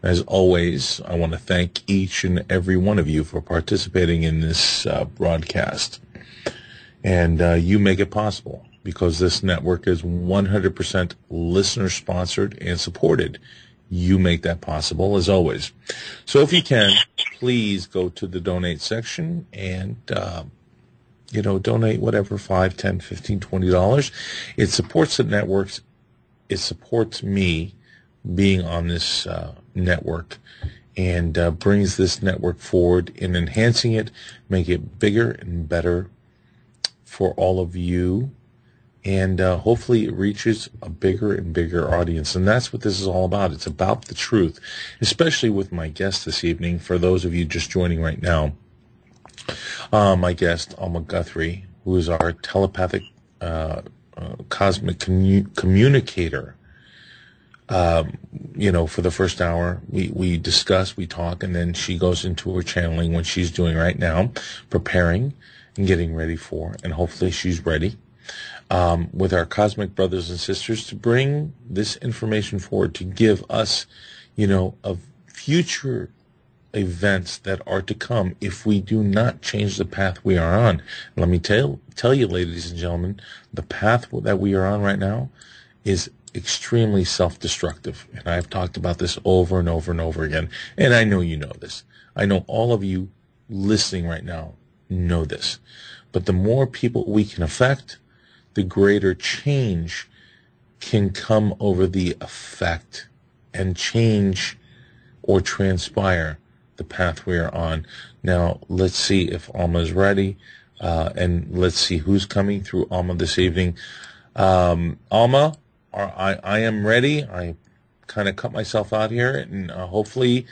As always, I want to thank each and every one of you for participating in this broadcast. And you make it possible, because this network is 100% listener-sponsored and supported. You make that possible, as always. So if you can, please go to the donate section and, donate whatever, $5, $10, $15, $20. It supports the networks. It supports me being on this network, and brings this network forward in enhancing it, make it bigger and better for all of you, and hopefully it reaches a bigger and bigger audience. And that's what this is all about. It's about the truth, especially with my guest this evening. For those of you just joining right now, my guest, Alma Guthrie, who is our telepathic cosmic communicator. For the first hour, we discuss, we talk, and then she goes into her channeling, what she's doing right now, preparing and getting ready for, and hopefully she's ready, with our cosmic brothers and sisters, to bring this information forward, to give us, of future events that are to come if we do not change the path we are on. Let me tell you, ladies and gentlemen, the path that we are on right now is extremely self-destructive. And I've talked about this over and over and over again. And I know you know this. I know all of you listening right now know this. But the more people we can affect, the greater change can come over the effect and change or transpire the path we are on. Now, let's see if Alma is ready. And let's see who's coming through Alma this evening. Alma, I am ready. I kind of cut myself out here, and hopefully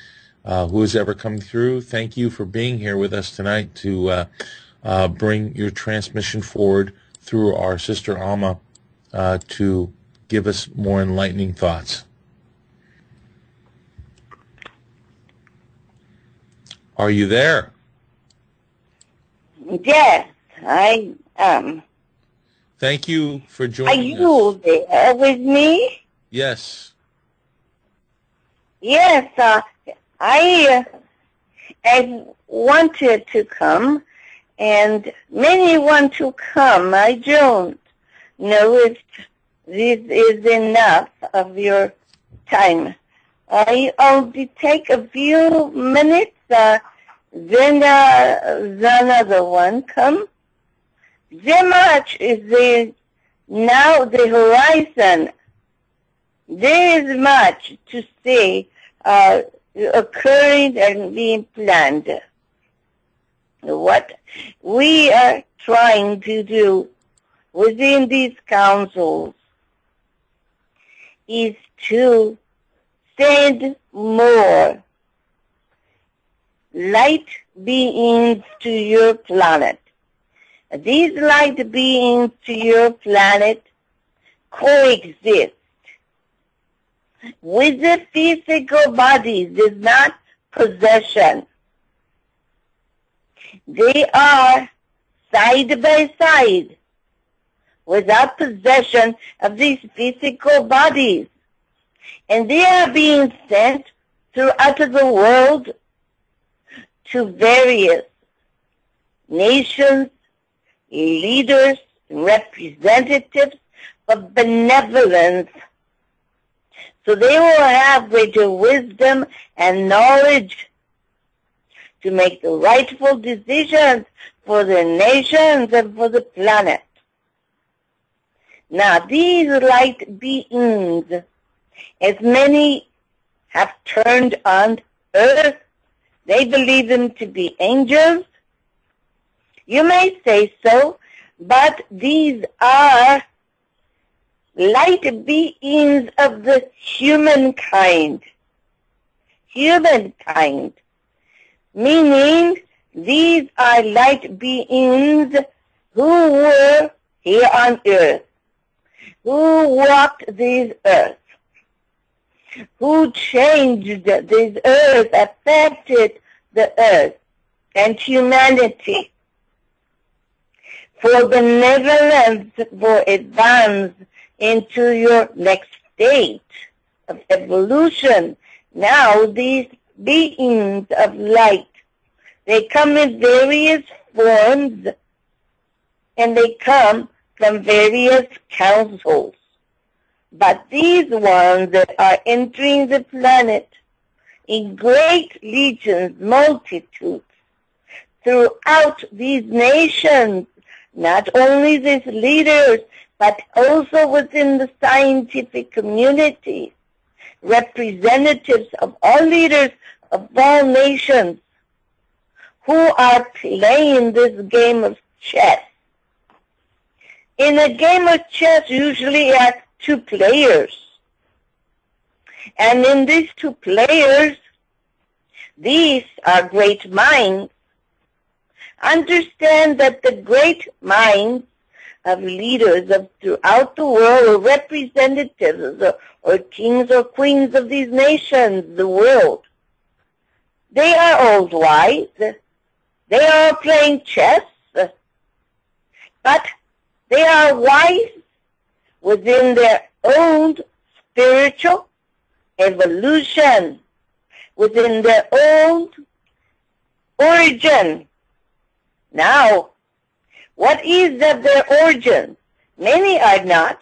who is ever coming through, thank you for being here with us tonight to bring your transmission forward through our sister Alma to give us more enlightening thoughts. Are you there? Yes, I am. Thank you for Are joining us. you there with me? Yes. Yes, I wanted to come, and many want to come. I don't know if this is enough of your time. I'll take a few minutes, then another one come. There much is now the horizon. There is much to say occurring and being planned. What we are trying to do within these councils is to send more light beings to your planet. These light beings to your planet coexist with the physical bodies. Is not possession. They are side by side without possession of these physical bodies. And they are being sent throughout the world to various nations, leaders, representatives of benevolence. So they will have greater wisdom and knowledge to make the rightful decisions for their nations and for the planet. Now, these light beings, as many have turned on earth, they believe them to be angels. You may say so, but these are light beings of the humankind. Humankind, meaning these are light beings who were here on earth, who walked this earth, who changed this earth, affected the earth and humanity for benevolence, for advance into your next state of evolution. Now these beings of light, they come in various forms, and they come from various councils. But these ones that are entering the planet in great legions, multitudes, throughout these nations, not only these leaders, but also within the scientific community, representatives of all leaders of all nations who are playing this game of chess. In a game of chess, usually are two players. And in these two players, these are great minds. Understand that the great minds of leaders of throughout the world, or representatives, or kings or queens of these nations, the world, they are old wise. They are playing chess, but they are wise within their own spiritual evolution, within their own origin. Now, what is of their origin? Many are not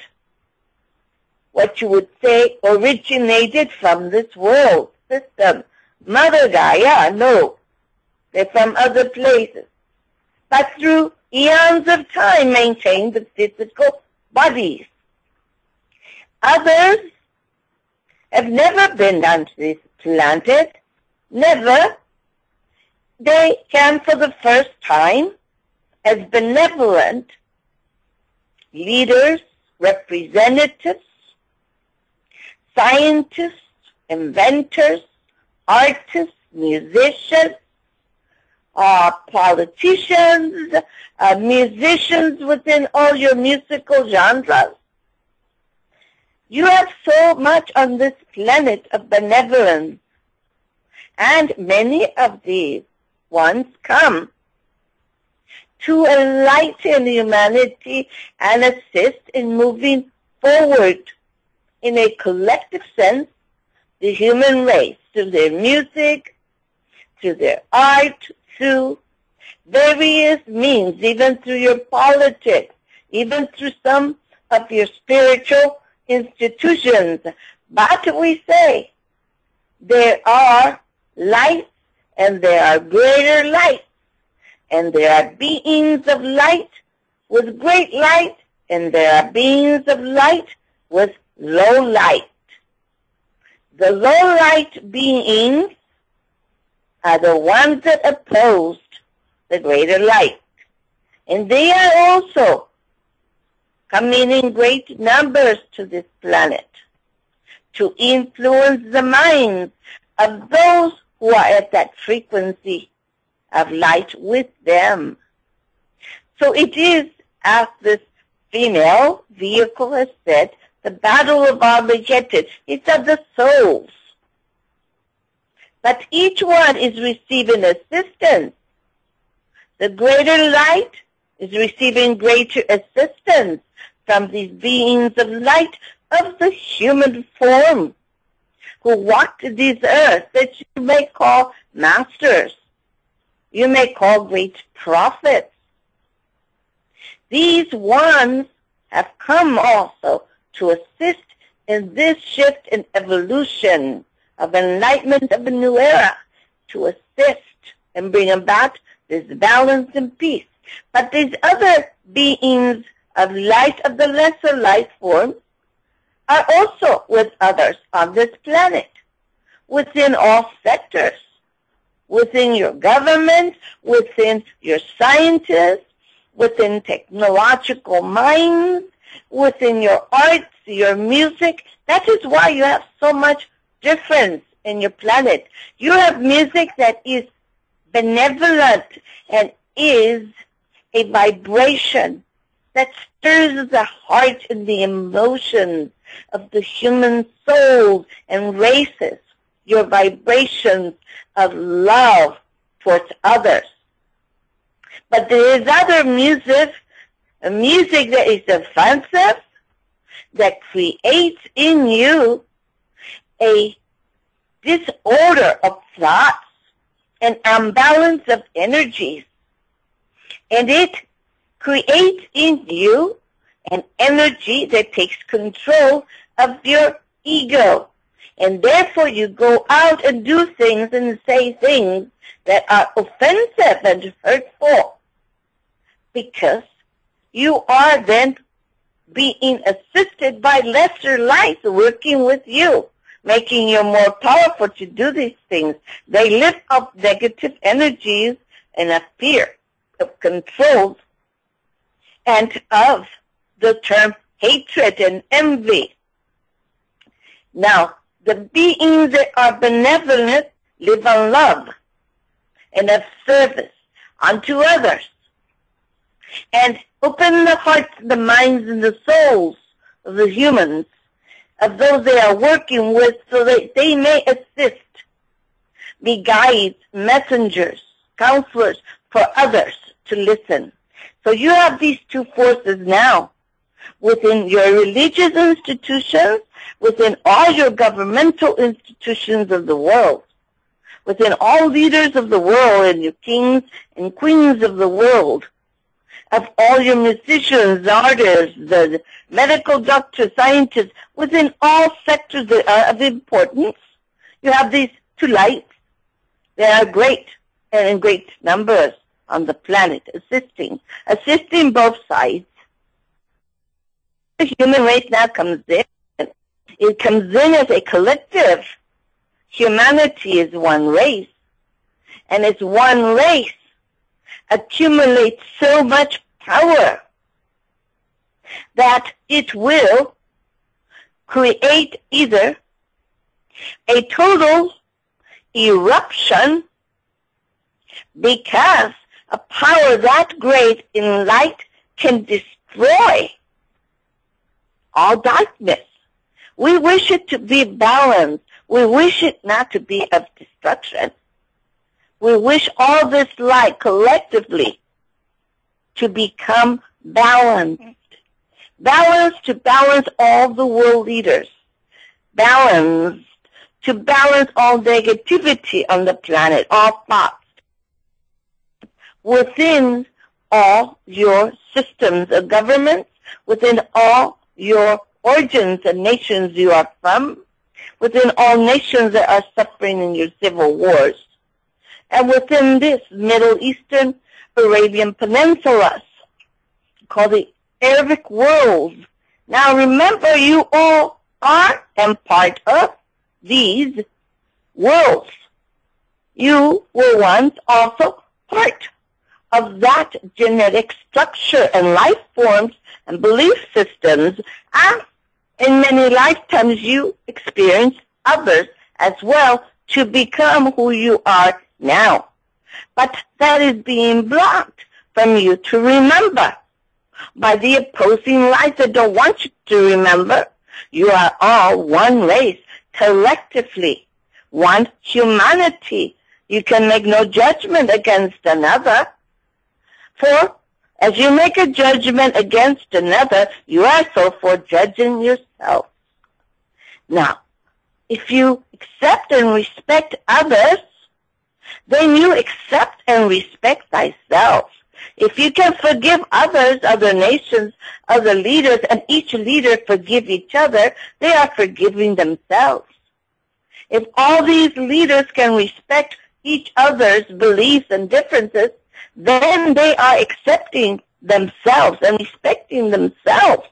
what you would say originated from this world system. Mother Gaia, no. They're from other places. But through eons of time maintain the physical bodies. Others have never been on this planet. Never. They came for the first time as benevolent leaders, representatives, scientists, inventors, artists, musicians, politicians, musicians within all your musical genres. You have so much on this planet of benevolence, and many of these ones come to enlighten humanity and assist in moving forward in a collective sense the human race through their music, through their art, through various means, even through your politics, even through some of your spiritual institutions. But we say there are lights and there are greater lights, and there are beings of light with great light, and there are beings of light with low light. The low light beings are the ones that opposed the greater light. And they are also coming in great numbers to this planet to influence the minds of those who are at that frequency of light with them. So it is, as this female vehicle has said, the battle of Armageddon. It's of the souls. But each one is receiving assistance. The greater light is receiving greater assistance from these beings of light of the human form who walked this earth that you may call masters. You may call great prophets. These ones have come also to assist in this shift and evolution of enlightenment of a new era, to assist and bring about this balance and peace. But these other beings of light, of the lesser light forms, are also with others on this planet, within all sectors, within your government, within your scientists, within technological minds, within your arts, your music. That is why you have so much difference in your planet. You have music that is benevolent and is a vibration that stirs the heart and the emotions of the human souls and races, your vibrations of love towards others. But there is other music, a music that is offensive, that creates in you a disorder of thoughts, an imbalance of energies, and it creates in you an energy that takes control of your ego. And therefore you go out and do things and say things that are offensive and hurtful, because you are then being assisted by lesser lights working with you, making you more powerful to do these things. They lift up negative energies and a fear of control and of the term hatred and envy. Now, the beings that are benevolent live on love and of service unto others, and open the hearts, the minds, and the souls of the humans, of those they are working with, so that they may assist, be guides, messengers, counselors for others to listen. So you have these two forces now within your religious institutions, within all your governmental institutions of the world, within all leaders of the world and your kings and queens of the world, of all your musicians, artists, the medical doctors, scientists, within all sectors that are of importance. You have these two lights. They are great and in great numbers on the planet, assisting both sides. The human race now comes in. It comes in as a collective. Humanity is one race, and as one race accumulates so much power that it will create either a total eruption, because a power that great in light can destroy all darkness. We wish it to be balanced. We wish it not to be of destruction. We wish all this light collectively to become balanced. Balanced to balance all the world leaders. Balanced to balance all negativity on the planet, all thoughts. Within all your systems of government, within all your origins and nations you are from, within all nations that are suffering in your civil wars, and within this Middle Eastern Arabian Peninsula called the Arabic world. Now remember, you all are and part of these worlds. You were once also part of that genetic structure and life forms and belief systems, and in many lifetimes you experienced others as well to become who you are now. But that is being blocked from you to remember by the opposing lights that don't want you to remember. You are all one race, collectively, one humanity. You can make no judgment against another. For as you make a judgment against another, you are so for judging yourself. Now, if you accept and respect others, then you accept and respect thyself. If you can forgive others, other nations, other leaders, and each leader forgive each other, they are forgiving themselves. If all these leaders can respect each other's beliefs and differences, then they are accepting themselves and respecting themselves.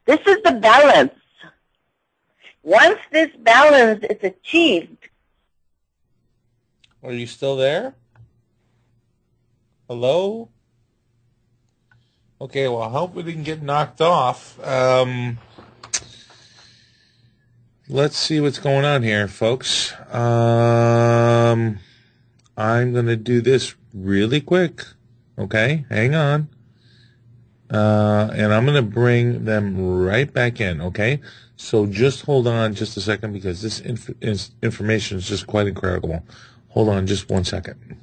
This is the balance. Once this balance is achieved. Are you still there? Hello? Okay, well, I hope we didn't get knocked off. Let's see what's going on here, folks. I'm going to do this really quick. Okay, hang on. And I'm going to bring them right back in, okay? So just hold on just a second because this information is just quite incredible. Hold on just 1 second.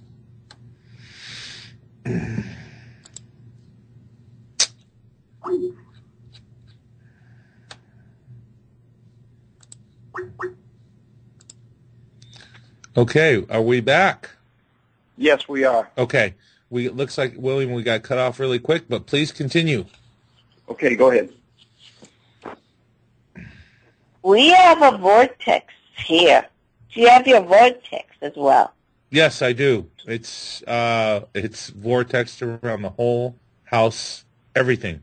Okay, are we back? Yes, we are. Okay. It looks like, William, we got cut off really quick, but please continue. Okay, go ahead. We have a vortex here. Do you have your vortex as well? Yes, I do. It's vortexed around the whole house, everything.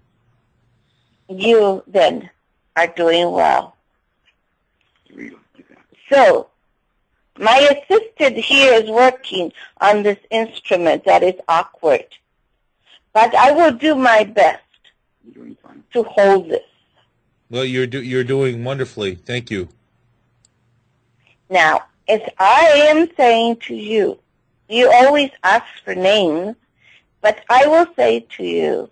You, then, are doing well. So, my assistant here is working on this instrument that is awkward. But I will do my best to hold this. Well, you're doing wonderfully. Thank you. Now, as I am saying to you, you always ask for names, but I will say to you,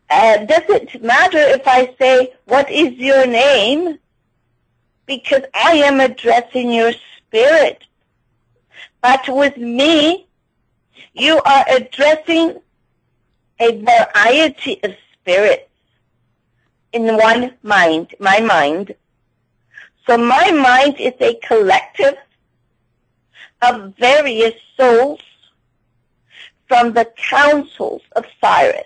does it matter if I say, what is your name? Because I am addressing your spirit. But with me, you are addressing a variety of spirits in one mind, my mind. So my mind is a collective of various souls from the councils of Cyrus.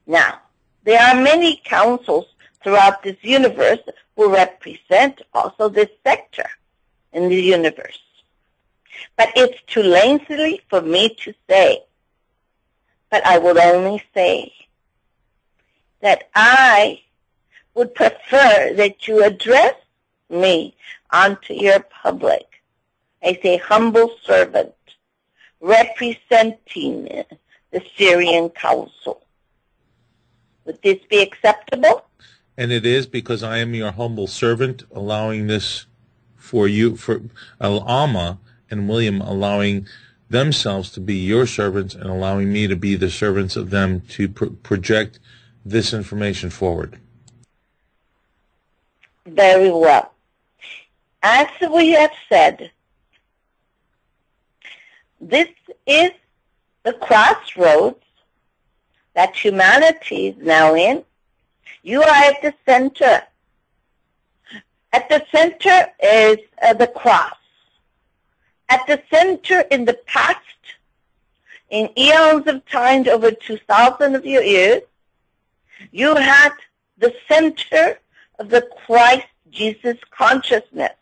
Now, there are many councils throughout this universe who represent also this sector in the universe. But it's too lengthy for me to say. But I would only say that I would prefer that you address me onto your public as a humble servant representing the Syrian Council. Would this be acceptable? And it is, because I am your humble servant, allowing this for you, for Alma and William, allowing themselves to be your servants and allowing me to be the servants of them to project this information forward. Very well. As we have said, this is the crossroads that humanity is now in. You are at the center. At the center is the cross. At the center in the past, in eons of time, over 2,000 of your years, you had the center of the Christ Jesus consciousness,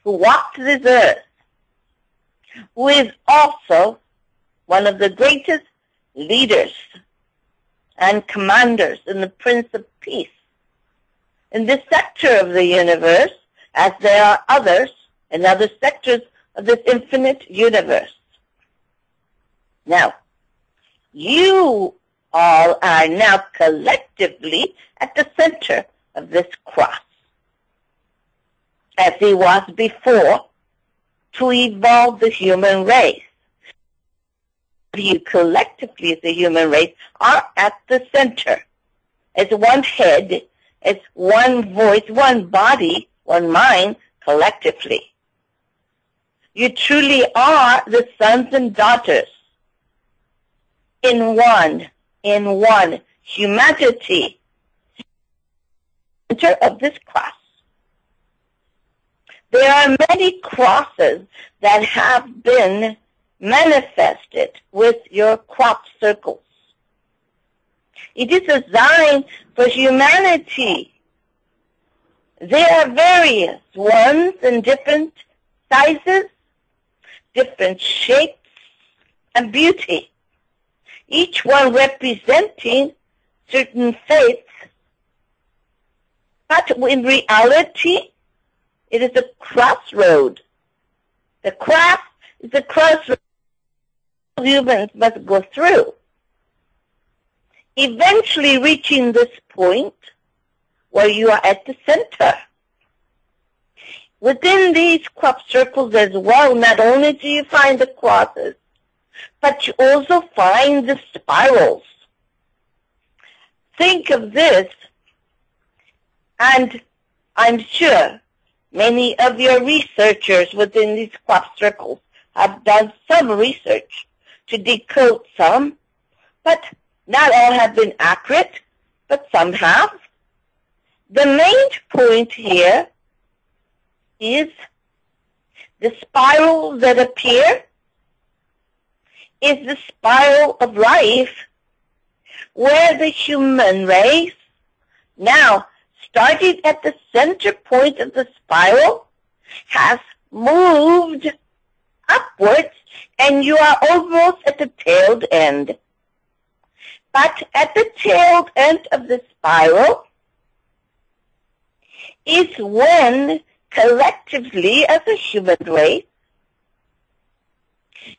who walked this earth, who is also one of the greatest leaders and commanders and the Prince of Peace in this sector of the universe, as there are others in other sectors of this infinite universe. Now, you all are now collectively at the center of this cross, as he was before, to evolve the human race. You collectively as the human race are at the center. As one head, as one voice, one body, one mind, collectively. You truly are the sons and daughters in one humanity, center of this cross. There are many crosses that have been manifested with your crop circles. It is a sign for humanity. There are various ones in different sizes, different shapes, and beauty, each one representing certain faiths. But in reality, it is a crossroad. The cross is the crossroad humans must go through, eventually reaching this point where you are at the center. Within these crop circles as well, not only do you find the crosses, but you also find the spirals. Think of this, and I'm sure many of your researchers within these crop circles have done some research to decode some, but not all have been accurate, but some have. The main point here is the spiral that appear is the spiral of life, where the human race now started at the center point of the spiral has moved upwards, and you are almost at the tail end. But at the tail end of the spiral is when collectively as a human race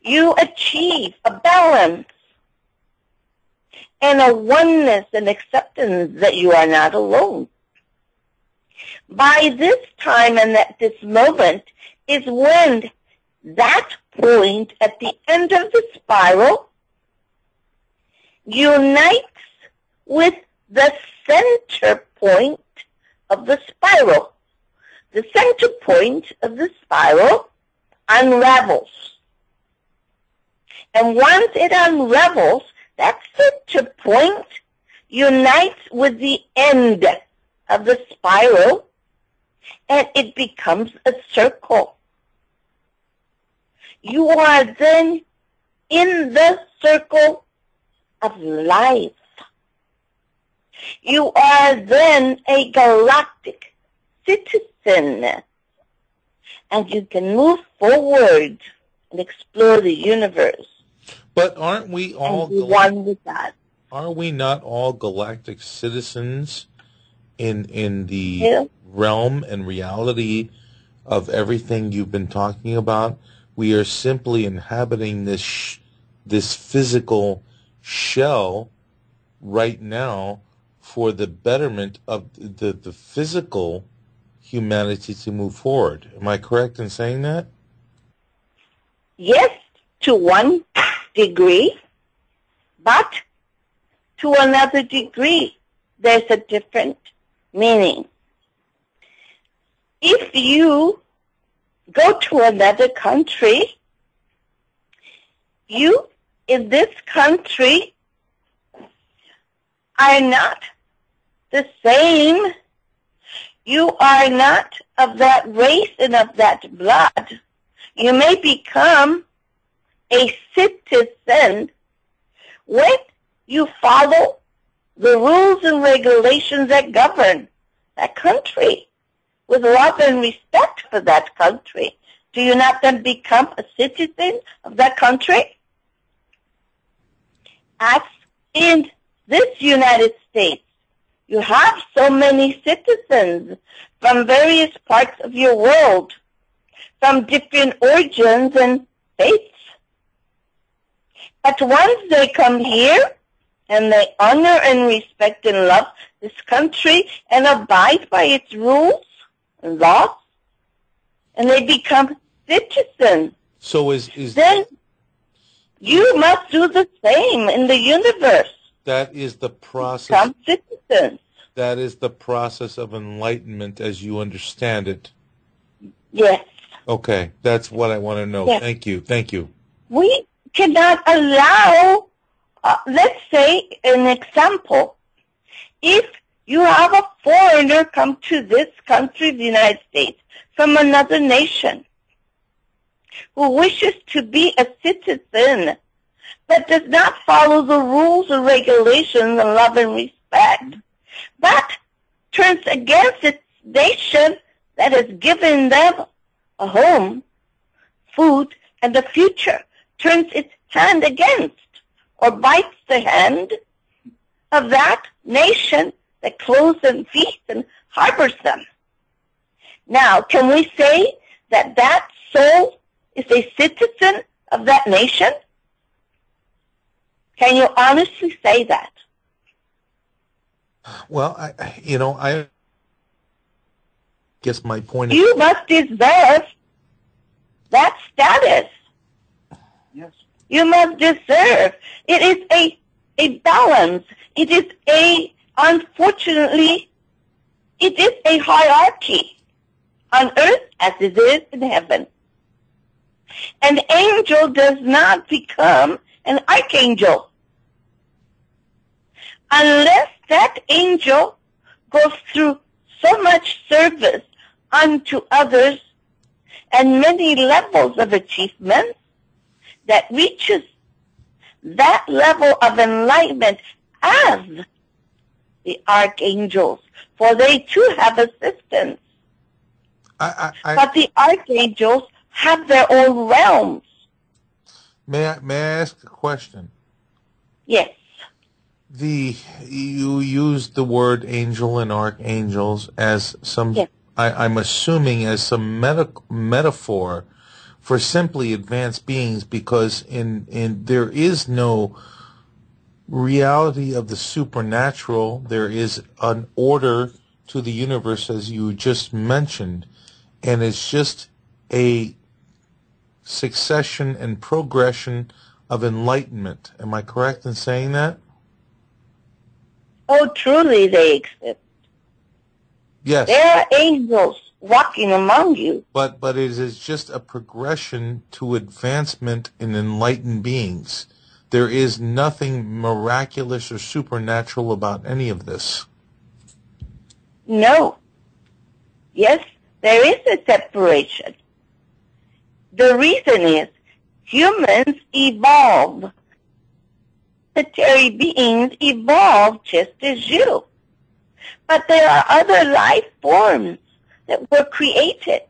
you achieve a balance and a oneness and acceptance that you are not alone. By this time and at this moment is when that point at the end of the spiral unites with the center point of the spiral. The center point of the spiral unravels. And once it unravels, that center point unites with the end of the spiral, and it becomes a circle. You are then in the circle of life. You are then a galactic citizen, and you can move forward and explore the universe. But aren't we all one with that? Are we not all galactic citizens in the realm and reality of everything you've been talking about? We are simply inhabiting this physical shell right now for the betterment of the physical humanity to move forward. Am I correct in saying that? Yes, to one degree, but to another degree, there's a different meaning. If you go to another country, you in this country are not the same. You are not of that race and of that blood. You may become a citizen when you follow the rules and regulations that govern that country with love and respect for that country. Do you not then become a citizen of that country? As in this United States, you have so many citizens from various parts of your world, from different origins and faiths. But once they come here and they honor and respect and love this country and abide by its rules and laws, and they become citizens, So then you must do the same in the universe. that is the process? Become citizens. That is the process of enlightenment as you understand it. Yes. Okay, that's what I want to know. Yes. Thank you. Thank you. We cannot allow, let's say, an example. If you have a foreigner come to this country, the United States, from another nation, who wishes to be a citizen, but does not follow the rules and regulations and love and respect, but turns against its nation that has given them a home, food, and a future, turns its hand against or bites the hand of that nation that clothes and feeds and harbors them. Now, can we say that that soul is a citizen of that nation? Can you honestly say that? Well, I guess my point is... You must deserve that status. Yes. You must deserve. It is a balance. It is unfortunately, it is a hierarchy on earth as it is in heaven. An angel does not become an archangel unless that angel goes through so much service unto others and many levels of achievement that reaches that level of enlightenment as the archangels, for they too have assistance. But the archangels have their own realms. May I ask a question? Yes. You used the word angel and archangels as some, Yes. I'm assuming as some metaphor for simply advanced beings, because in there is no reality of the supernatural. There is an order to the universe, as you just mentioned, and it's just a succession and progression of enlightenment. Am I correct in saying that? Oh, truly they exist. Yes. There are angels walking among you. But it is just a progression to advancement in enlightened beings. There is nothing miraculous or supernatural about any of this. No. Yes, there is a separation. The reason is humans evolve. Planetary beings evolve just as you. But there are other life forms that were created.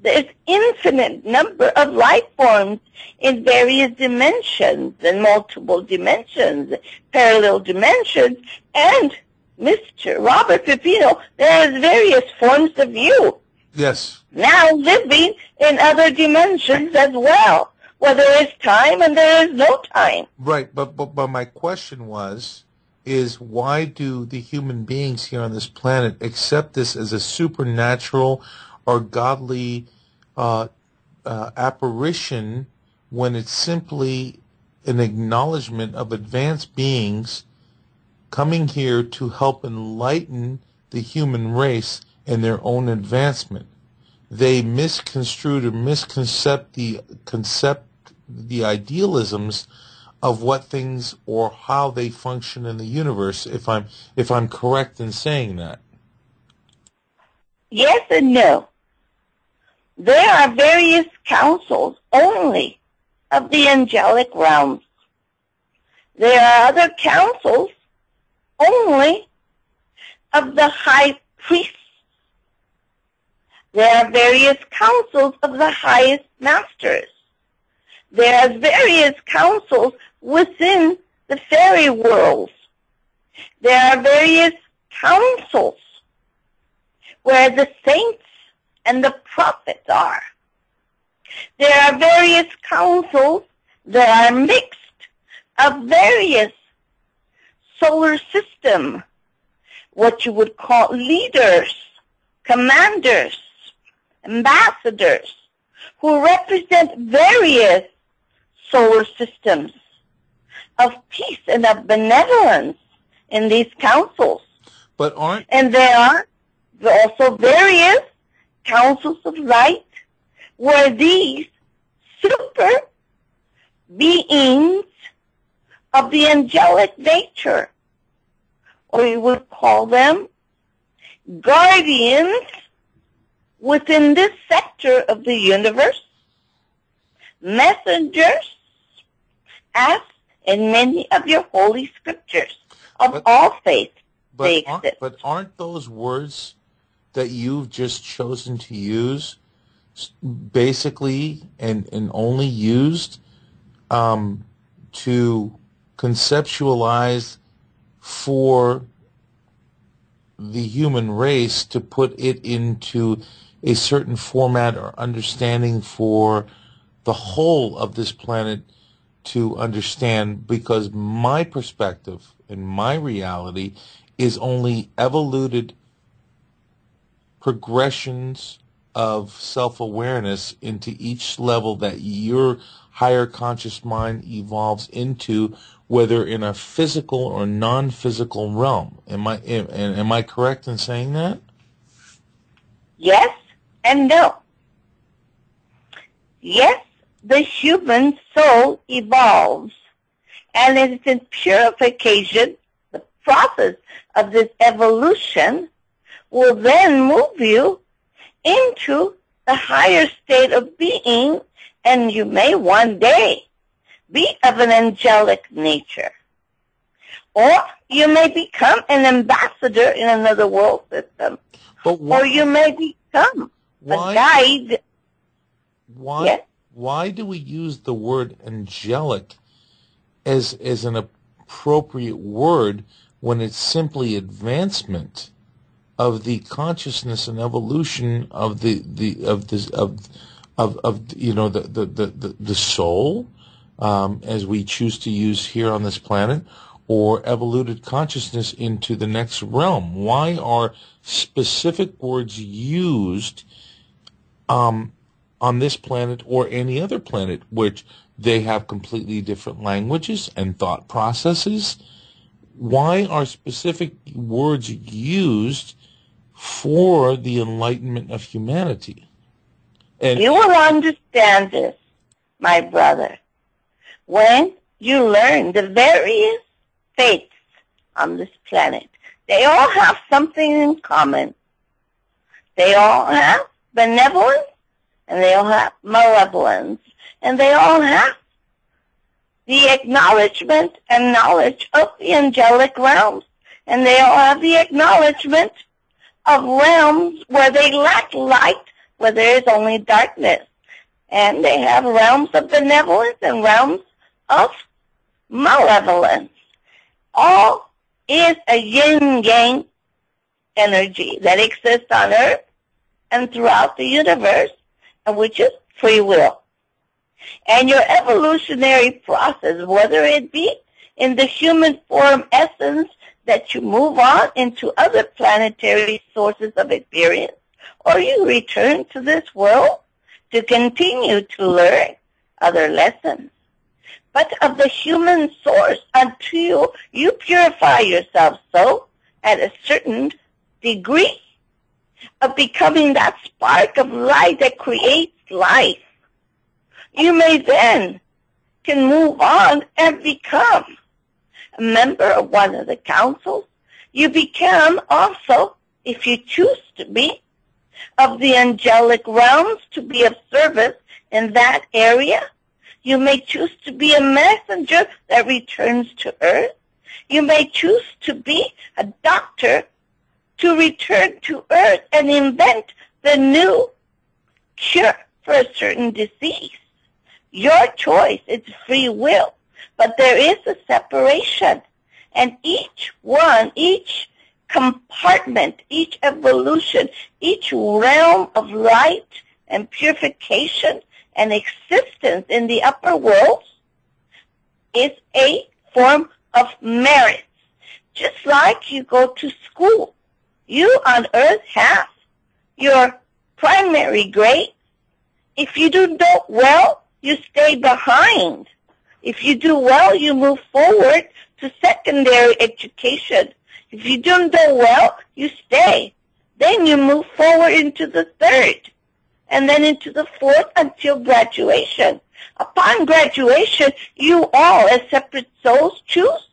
There's infinite number of life forms in various dimensions and multiple dimensions, parallel dimensions, and Mr. Robert Peppino, there's various forms of you. Yes. Now living in other dimensions as well, where there is time and there is no time. Right, but my question is why do the human beings here on this planet accept this as a supernatural or godly apparition when it's simply an acknowledgement of advanced beings coming here to help enlighten the human race in their own advancement? They misconstrued or misconcept the idealisms of what things or how they function in the universe, if I'm correct in saying that. Yes and no. There are various councils only of the angelic realms. There are other councils only of the high priests. There are various councils of the highest masters. There are various councils within the fairy worlds. There are various councils where the saints and the prophets are. There are various councils that are mixed of various solar system, what you would call leaders, commanders, ambassadors, who represent various solar systems of peace and of benevolence in these councils. And there are also various councils of light where these super beings of the angelic nature, or you would call them guardians within this sector of the universe, messengers, as in many of your holy scriptures of all faiths they exist. But aren't those words that you've just chosen to use basically and only used to conceptualize for the human race to put it into a certain format or understanding for the whole of this planet to understand? Because my perspective and my reality is only evoluted progressions of self-awareness into each level that your higher conscious mind evolves into, whether in a physical or non-physical realm. Am I correct in saying that? Yes and no. Yes, the human soul evolves, and it is in purification, the process of this evolution will then move you into the higher state of being, and you may one day be of an angelic nature. Or you may become an ambassador in another world system. Or you may become a guide. Why do we use the word angelic as an appropriate word when it's simply advancement of the consciousness and evolution of the soul, as we choose to use here on this planet, or evoluted consciousness into the next realm? Why are specific words used on this planet or any other planet, which they have completely different languages and thought processes? Why are specific words used for the enlightenment of humanity? And you will understand this, my brother, when you learn the various faiths on this planet. They all have something in common. They all have benevolence, and they all have malevolence, and they all have the acknowledgement and knowledge of the angelic realms, and they all have the acknowledgement of realms where they lack light, where there is only darkness. And they have realms of benevolence and realms of malevolence. All is a yin-yang energy that exists on Earth and throughout the universe, and which is free will. And your evolutionary process, whether it be in the human form essence that you move on into other planetary sources of experience, or you return to this world to continue to learn other lessons. But of the human source, until you purify yourself so at a certain degree of becoming that spark of light that creates life, you may then can move on and become a member of one of the councils. You become also, if you choose to be, of the angelic realms to be of service in that area. You may choose to be a messenger that returns to earth. You may choose to be a doctor to return to earth and invent the new cure for a certain disease. Your choice, it's free will, but there is a separation. And each one, each compartment, each evolution, each realm of light and purification and existence in the upper worlds is a form of merit. Just like you go to school, you on earth have your primary grade. If you do well, you stay behind. If you do well, you move forward to secondary education. If you don't do well, you stay. Then you move forward into the third, and then into the fourth until graduation. Upon graduation, you all, as separate souls, choose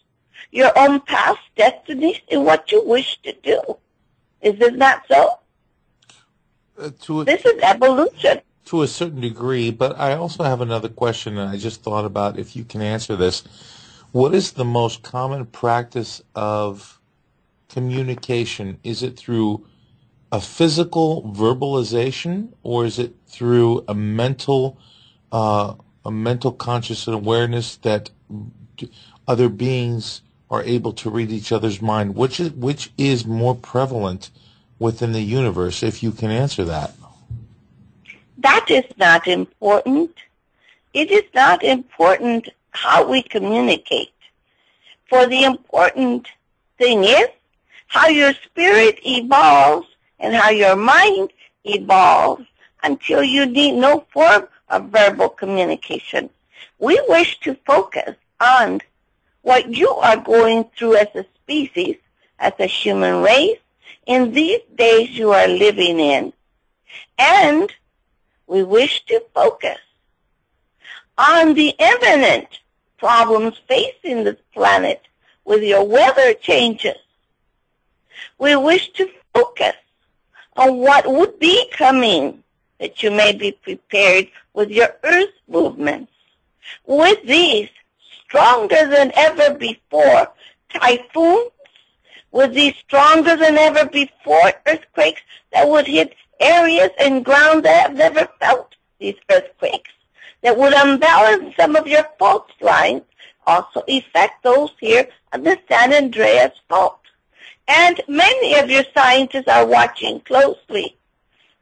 your own past destinies and what you wish to do. Is it not so? This is evolution. To a certain degree, but I also have another question, and I just thought about if you can answer this. What is the most common practice of communication? Is it through a physical verbalization, or is it through a mental conscious awareness that other beings are able to read each other's mind? Which is more prevalent within the universe, if you can answer that? That is not important. It is not important how we communicate. For the important thing is how your spirit evolves and how your mind evolves until you need no form of verbal communication. We wish to focus on what you are going through as a species, as a human race, in these days you are living in. And we wish to focus on the imminent problems facing this planet with your weather changes. We wish to focus on what would be coming, that you may be prepared with your earth movements. With these stronger than ever before typhoons, with these stronger than ever before earthquakes that would hit areas and ground that have never felt these earthquakes, that would unbalance some of your fault lines, also affect those here on the San Andreas Fault. And many of your scientists are watching closely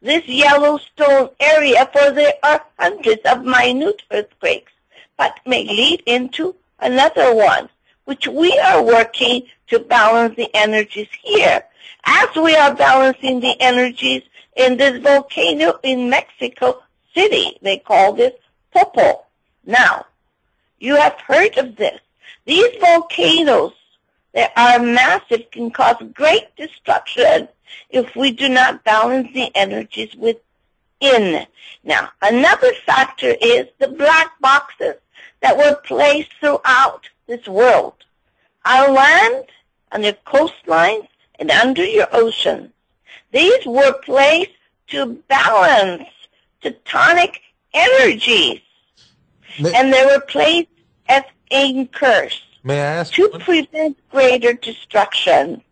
this Yellowstone area, for there are hundreds of minute earthquakes, but may lead into another one, which we are working to balance the energies here, as we are balancing the energies in this volcano in Mexico City. They call this Popo. Now, you have heard of this. These volcanoes, they are massive, can cause great destruction if we do not balance the energies within. Now, another factor is the black boxes that were placed throughout this world. Our land, on your coastlines, and under your oceans. These were placed to balance tectonic energies, and they were placed as anchors to prevent greater destruction.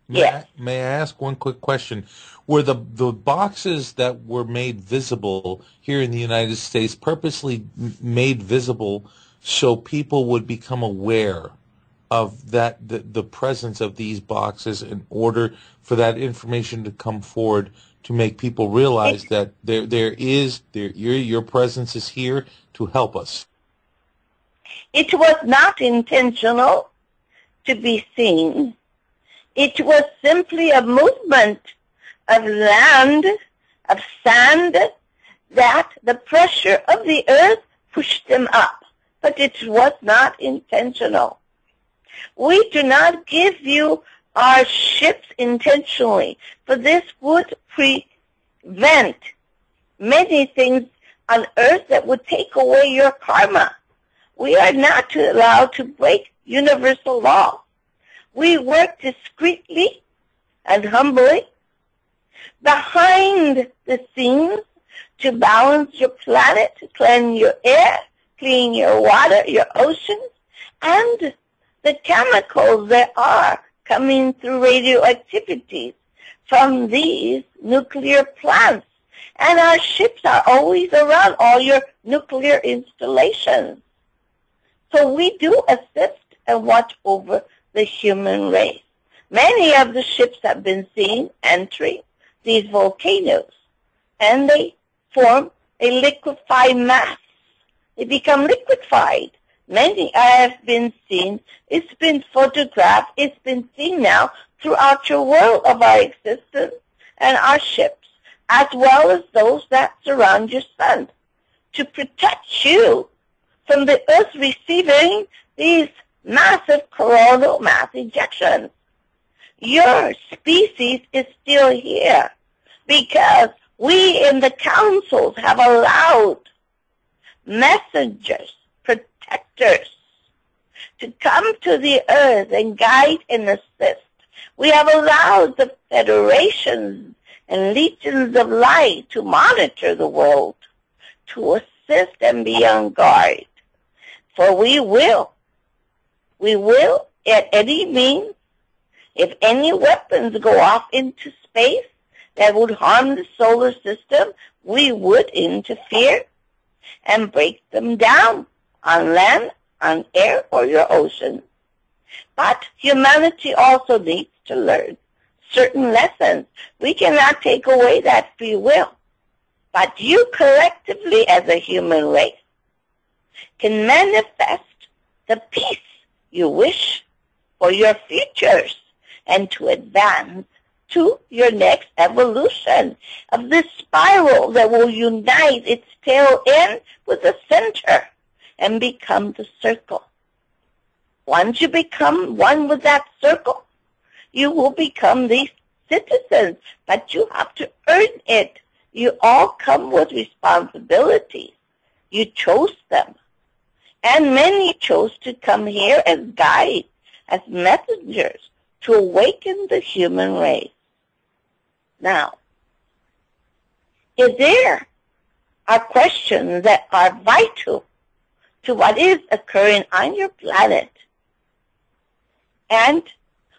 May I ask one quick question? Were the boxes that were made visible here in the United States purposely made visible so people would become aware of the presence of these boxes, in order for that information to come forward to make people realize that your presence is here to help us? It was not intentional to be seen. It was simply a movement of land, of sand, that the pressure of the earth pushed them up. But it was not intentional. We do not give you our ships intentionally, for this would prevent many things on earth that would take away your karma. We are not allowed to break universal law. We work discreetly and humbly behind the scenes to balance your planet, to cleanse your air, clean your water, your oceans, and the chemicals that are coming through radioactivities from these nuclear plants. And our ships are always around all your nuclear installations. So we do assist and watch over the human race. Many of the ships have been seen entering these volcanoes, and they form a liquefied mass. They become liquefied. Many have been seen. It's been photographed. It's been seen now throughout your world of our existence and our ships, as well as those that surround your sun, to protect you from the Earth receiving these massive coronal mass ejections. Your species is still here because we in the councils have allowed messengers, protectors, to come to the earth and guide and assist. We have allowed the federations and legions of light to monitor the world, to assist and be on guard. For we will at any means, if any weapons go off into space that would harm the solar system, we would interfere and break them down on land, on air, or your ocean. But humanity also needs to learn certain lessons. We cannot take away that free will. But you collectively as a human race can manifest the peace you wish for your futures and to advance to your next evolution of this spiral that will unite its tail end with the center and become the circle. Once you become one with that circle, you will become these citizens, but you have to earn it. You all come with responsibilities. You chose them. And many chose to come here as guides, as messengers, to awaken the human race. Now, if there are questions that are vital to what is occurring on your planet and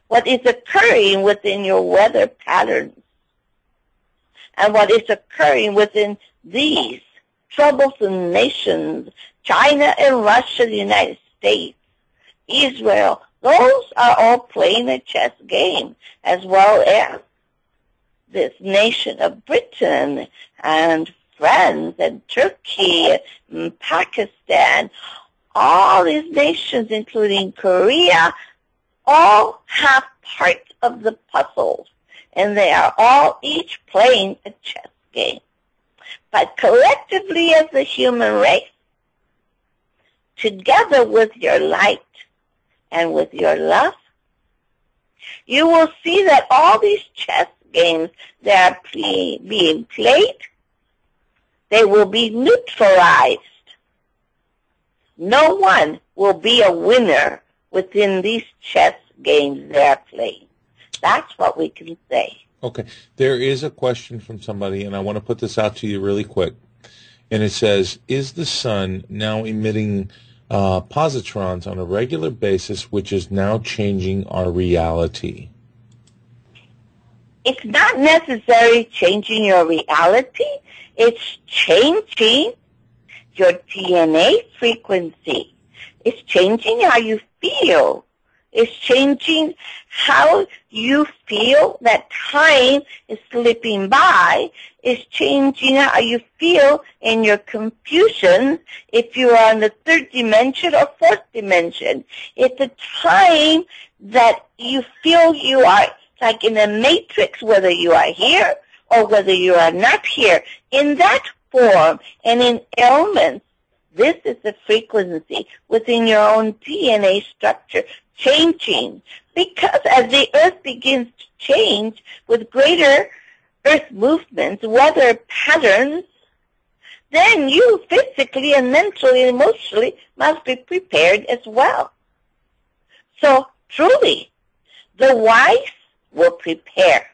what is occurring within your weather patterns and what is occurring within these troublesome nations, China and Russia, the United States, Israel, those are all playing a chess game, as well as this nation of Britain and France and Turkey and Pakistan. All these nations, including Korea, all have parts of the puzzle, and they are all each playing a chess game. But collectively as the human race, together with your light and with your love, you will see that all these chess games that are being played, they will be neutralized. No one will be a winner within these chess games they're playing. That's what we can say. Okay. There is a question from somebody, and I want to put this out to you really quick. And it says, is the sun now emitting positrons on a regular basis, which is now changing our reality? It's not necessarily changing your reality. It's changing your DNA frequency. It's changing how you feel. It's changing how you feel that time is slipping by. It's changing how you feel in your confusion if you are in the third dimension or fourth dimension. It's a time that you feel you are like in a matrix, whether you are here or whether you are not here. In that form and in elements, this is the frequency within your own DNA structure changing. Because as the earth begins to change with greater earth movements, weather patterns, then you physically and mentally and emotionally must be prepared as well. So truly, the wise will prepare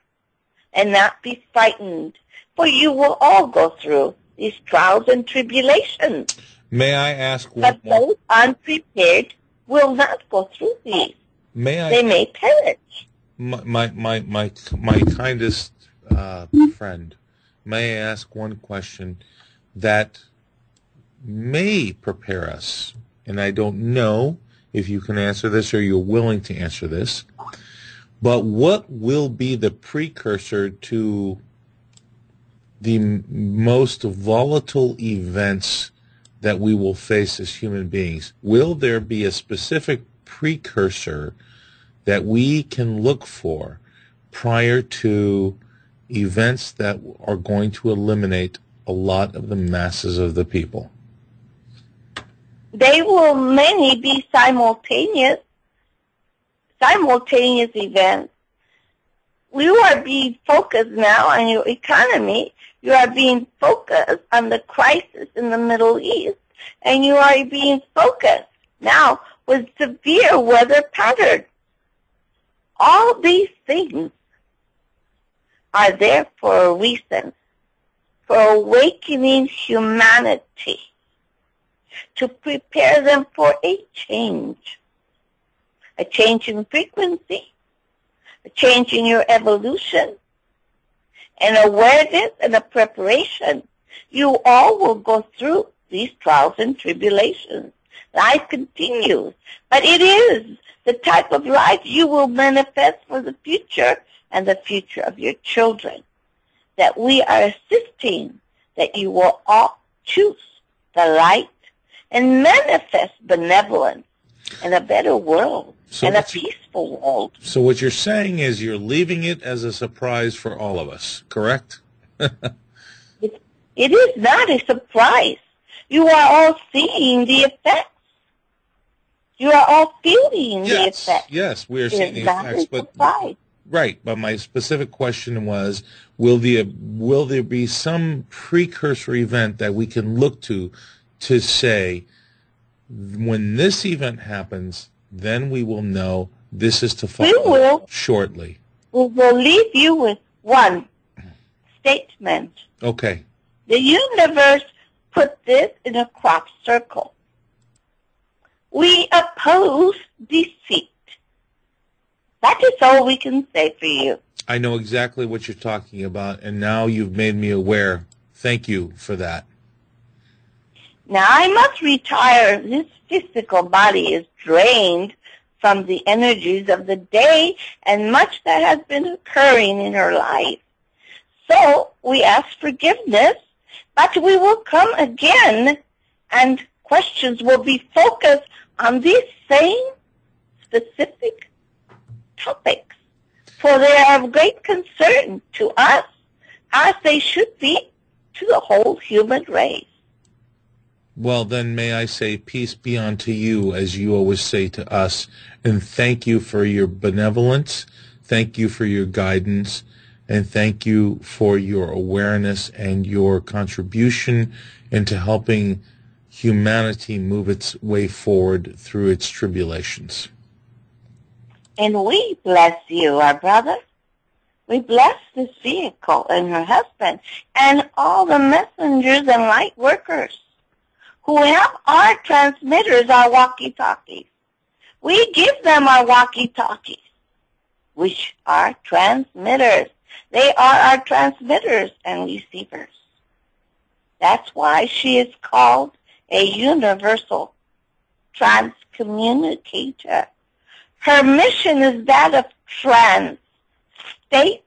and not be frightened, for you will all go through these trials and tribulations. May I ask one But more? those unprepared will not go through these. They may perish. My kindest friend, may I ask one question that may prepare us? And I don't know if you can answer this or you're willing to answer this, but what will be the precursor to the most volatile events that we will face as human beings? Will there be a specific precursor that we can look for prior to events that are going to eliminate a lot of the masses of the people? They will many be simultaneous events. You are being focused now on your economy. You are being focused on the crisis in the Middle East. And you are being focused now with severe weather patterns. All these things are there for a reason, for awakening humanity, to prepare them for a change in frequency, a change in your evolution, an awareness and a preparation. You all will go through these trials and tribulations. Life continues, but it is the type of life you will manifest for the future and the future of your children, that we are assisting, that you will all choose the light and manifest benevolence and a better world and a peaceful world. So what you're saying is you're leaving it as a surprise for all of us, correct? It is not a surprise. You are all seeing the effects. You are all feeling the effects. Yes, we are seeing the effects. But right, but my specific question was, will there be some precursor event that we can look to say, when this event happens, then we will know this is to follow shortly? We will leave you with one statement. Okay. The universe put this in a crop circle. We oppose deceit. That is all we can say for you. I know exactly what you're talking about, and now you've made me aware. Thank you for that. Now I must retire. This physical body is drained from the energies of the day and much that has been occurring in her life. So we ask forgiveness, but we will come again, and questions will be focused on these same specific topics, for they are of great concern to us, as they should be to the whole human race. Well, then may I say, peace be unto you, as you always say to us, and thank you for your benevolence, thank you for your guidance, and thank you for your awareness and your contribution into helping humanity move its way forward through its tribulations. And we bless you, our brother. We bless this vehicle and her husband and all the messengers and light workers who have our transmitters, our walkie-talkies. We give them our walkie-talkies, which are transmitters. They are our transmitters and receivers. That's why she is called a universal transcommunicator. Her mission is that of states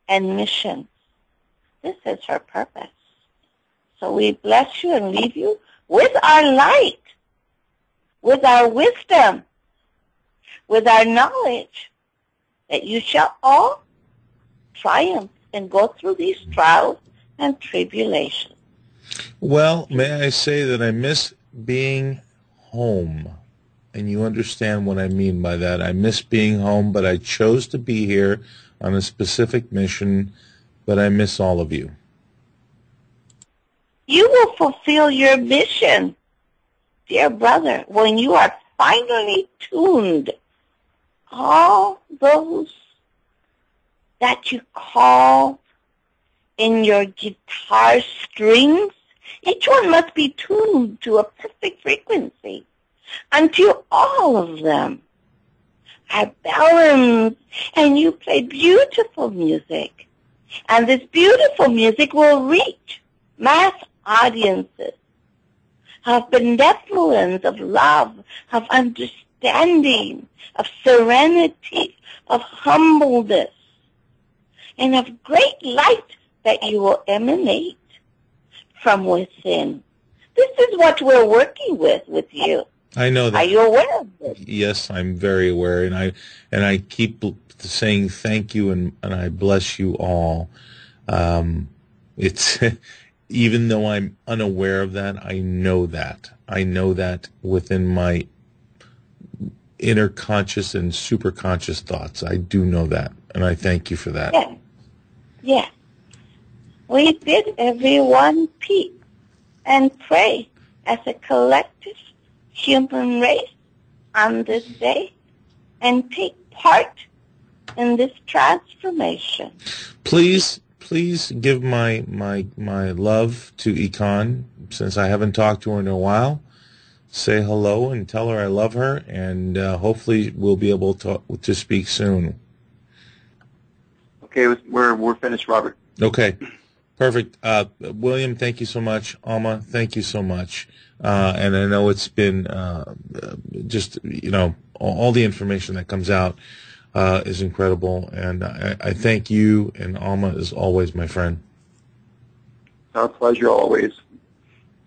and missions. This is her purpose. So we bless you and leave you with our light, with our wisdom, with our knowledge, that you shall all triumph and go through these trials and tribulations. Well, may I say that I miss being home, and you understand what I mean by that. I miss being home, but I chose to be here on a specific mission, but I miss all of you. You will fulfill your mission, dear brother, when you are finally tuned. All those that you call in your guitar strings, each one must be tuned to a perfect frequency until all of them are balanced and you play beautiful music. And this beautiful music will reach mass audiences of benevolence, of love, of understanding, of serenity, of humbleness, and of great light that you will emanate from within. This is what we're working with you. I know that. Are you aware of this? Yes, I'm very aware, and I keep saying thank you and I bless you all. It's even though I'm unaware of that, I know that. I know that within my inner conscious and superconscious thoughts. I do know that, and I thank you for that. Yes. Yes. We did everyone peep and pray as a collective human race on this day and take part in this transformation. Please give my love to Econ, since I haven't talked to her in a while. Say hello and tell her I love her, and hopefully we'll be able to speak soon. Okay, we're finished, Robert. Okay, perfect. William, thank you so much. Alma, thank you so much. And I know it's been just, all the information that comes out is incredible. And I thank you, and Alma is always my friend. Our pleasure always.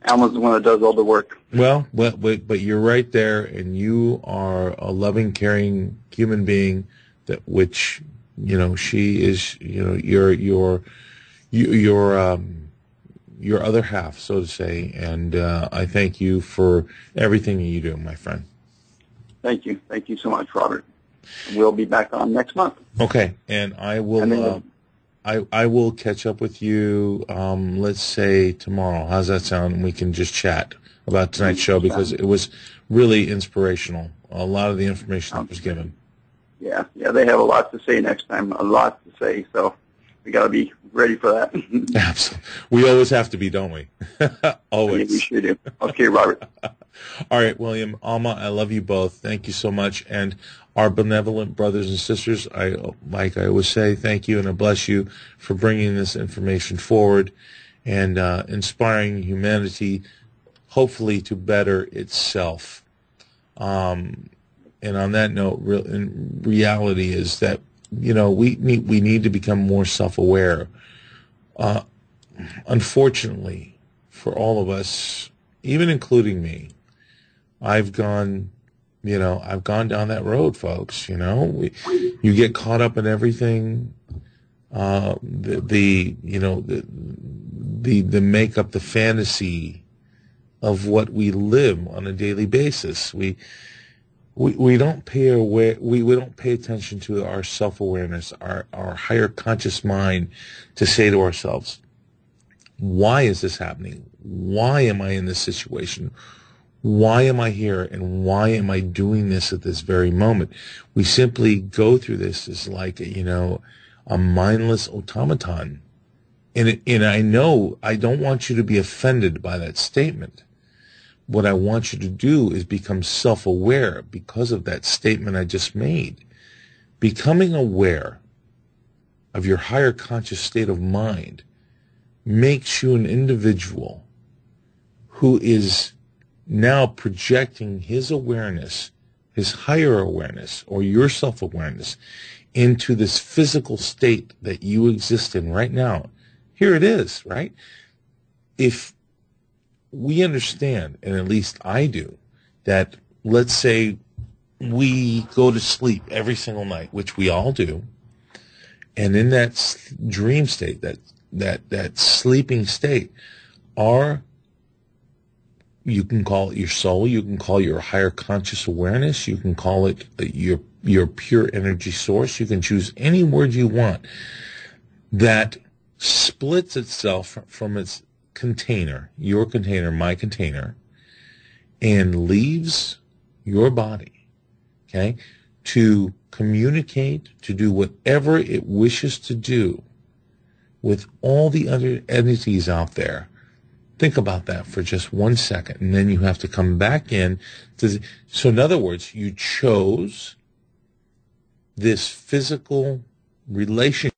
Alma's the one that does all the work. Well, but you're right there, and you are a loving, caring human being which she is. Your other half, so to say, and I thank you for everything you do, my friend. Thank you so much, Robert. We'll be back on next month. Okay, and I will. I will catch up with you. Let's say tomorrow. How's that sound? And we can just chat about tonight's show, because it was really inspirational. A lot of the information that was given. Yeah, they have a lot to say next time. A lot to say, so we got to be ready for that. Absolutely. We always have to be, don't we? Always. Yeah, we sure do. Okay, Robert. All right, William, Alma, I love you both. Thank you so much. And our benevolent brothers and sisters, like I always say, thank you and I bless you for bringing this information forward and inspiring humanity, hopefully, to better itself. And on that note, reality is that, we need to become more self-aware. Unfortunately, for all of us, even including me, I've gone down that road, folks. You get caught up in everything. The makeup, the fantasy of what we live on a daily basis. We don't pay we don't pay attention to our self-awareness, our higher conscious mind, to say to ourselves, why is this happening? Why am I in this situation? Why am I here? And why am I doing this at this very moment? We simply go through this as like, a mindless automaton. And I know I don't want you to be offended by that statement. What I want you to do is become self-aware because of that statement I just made. Becoming aware of your higher conscious state of mind makes you an individual who is now projecting his awareness, his higher awareness, or your self-awareness into this physical state that you exist in right now. Here it is, right? If we understand, and at least I do, that let's say we go to sleep every single night, which we all do, and in that dream state, that sleeping state, you can call it your soul, you can call it your higher conscious awareness, you can call it your pure energy source, you can choose any word you want, that splits itself from its container, your container, my container, and leaves your body, okay, to communicate, to do whatever it wishes to do with all the other entities out there. Think about that for just 1 second, and then you have to come back in. So in other words, you chose this physical relationship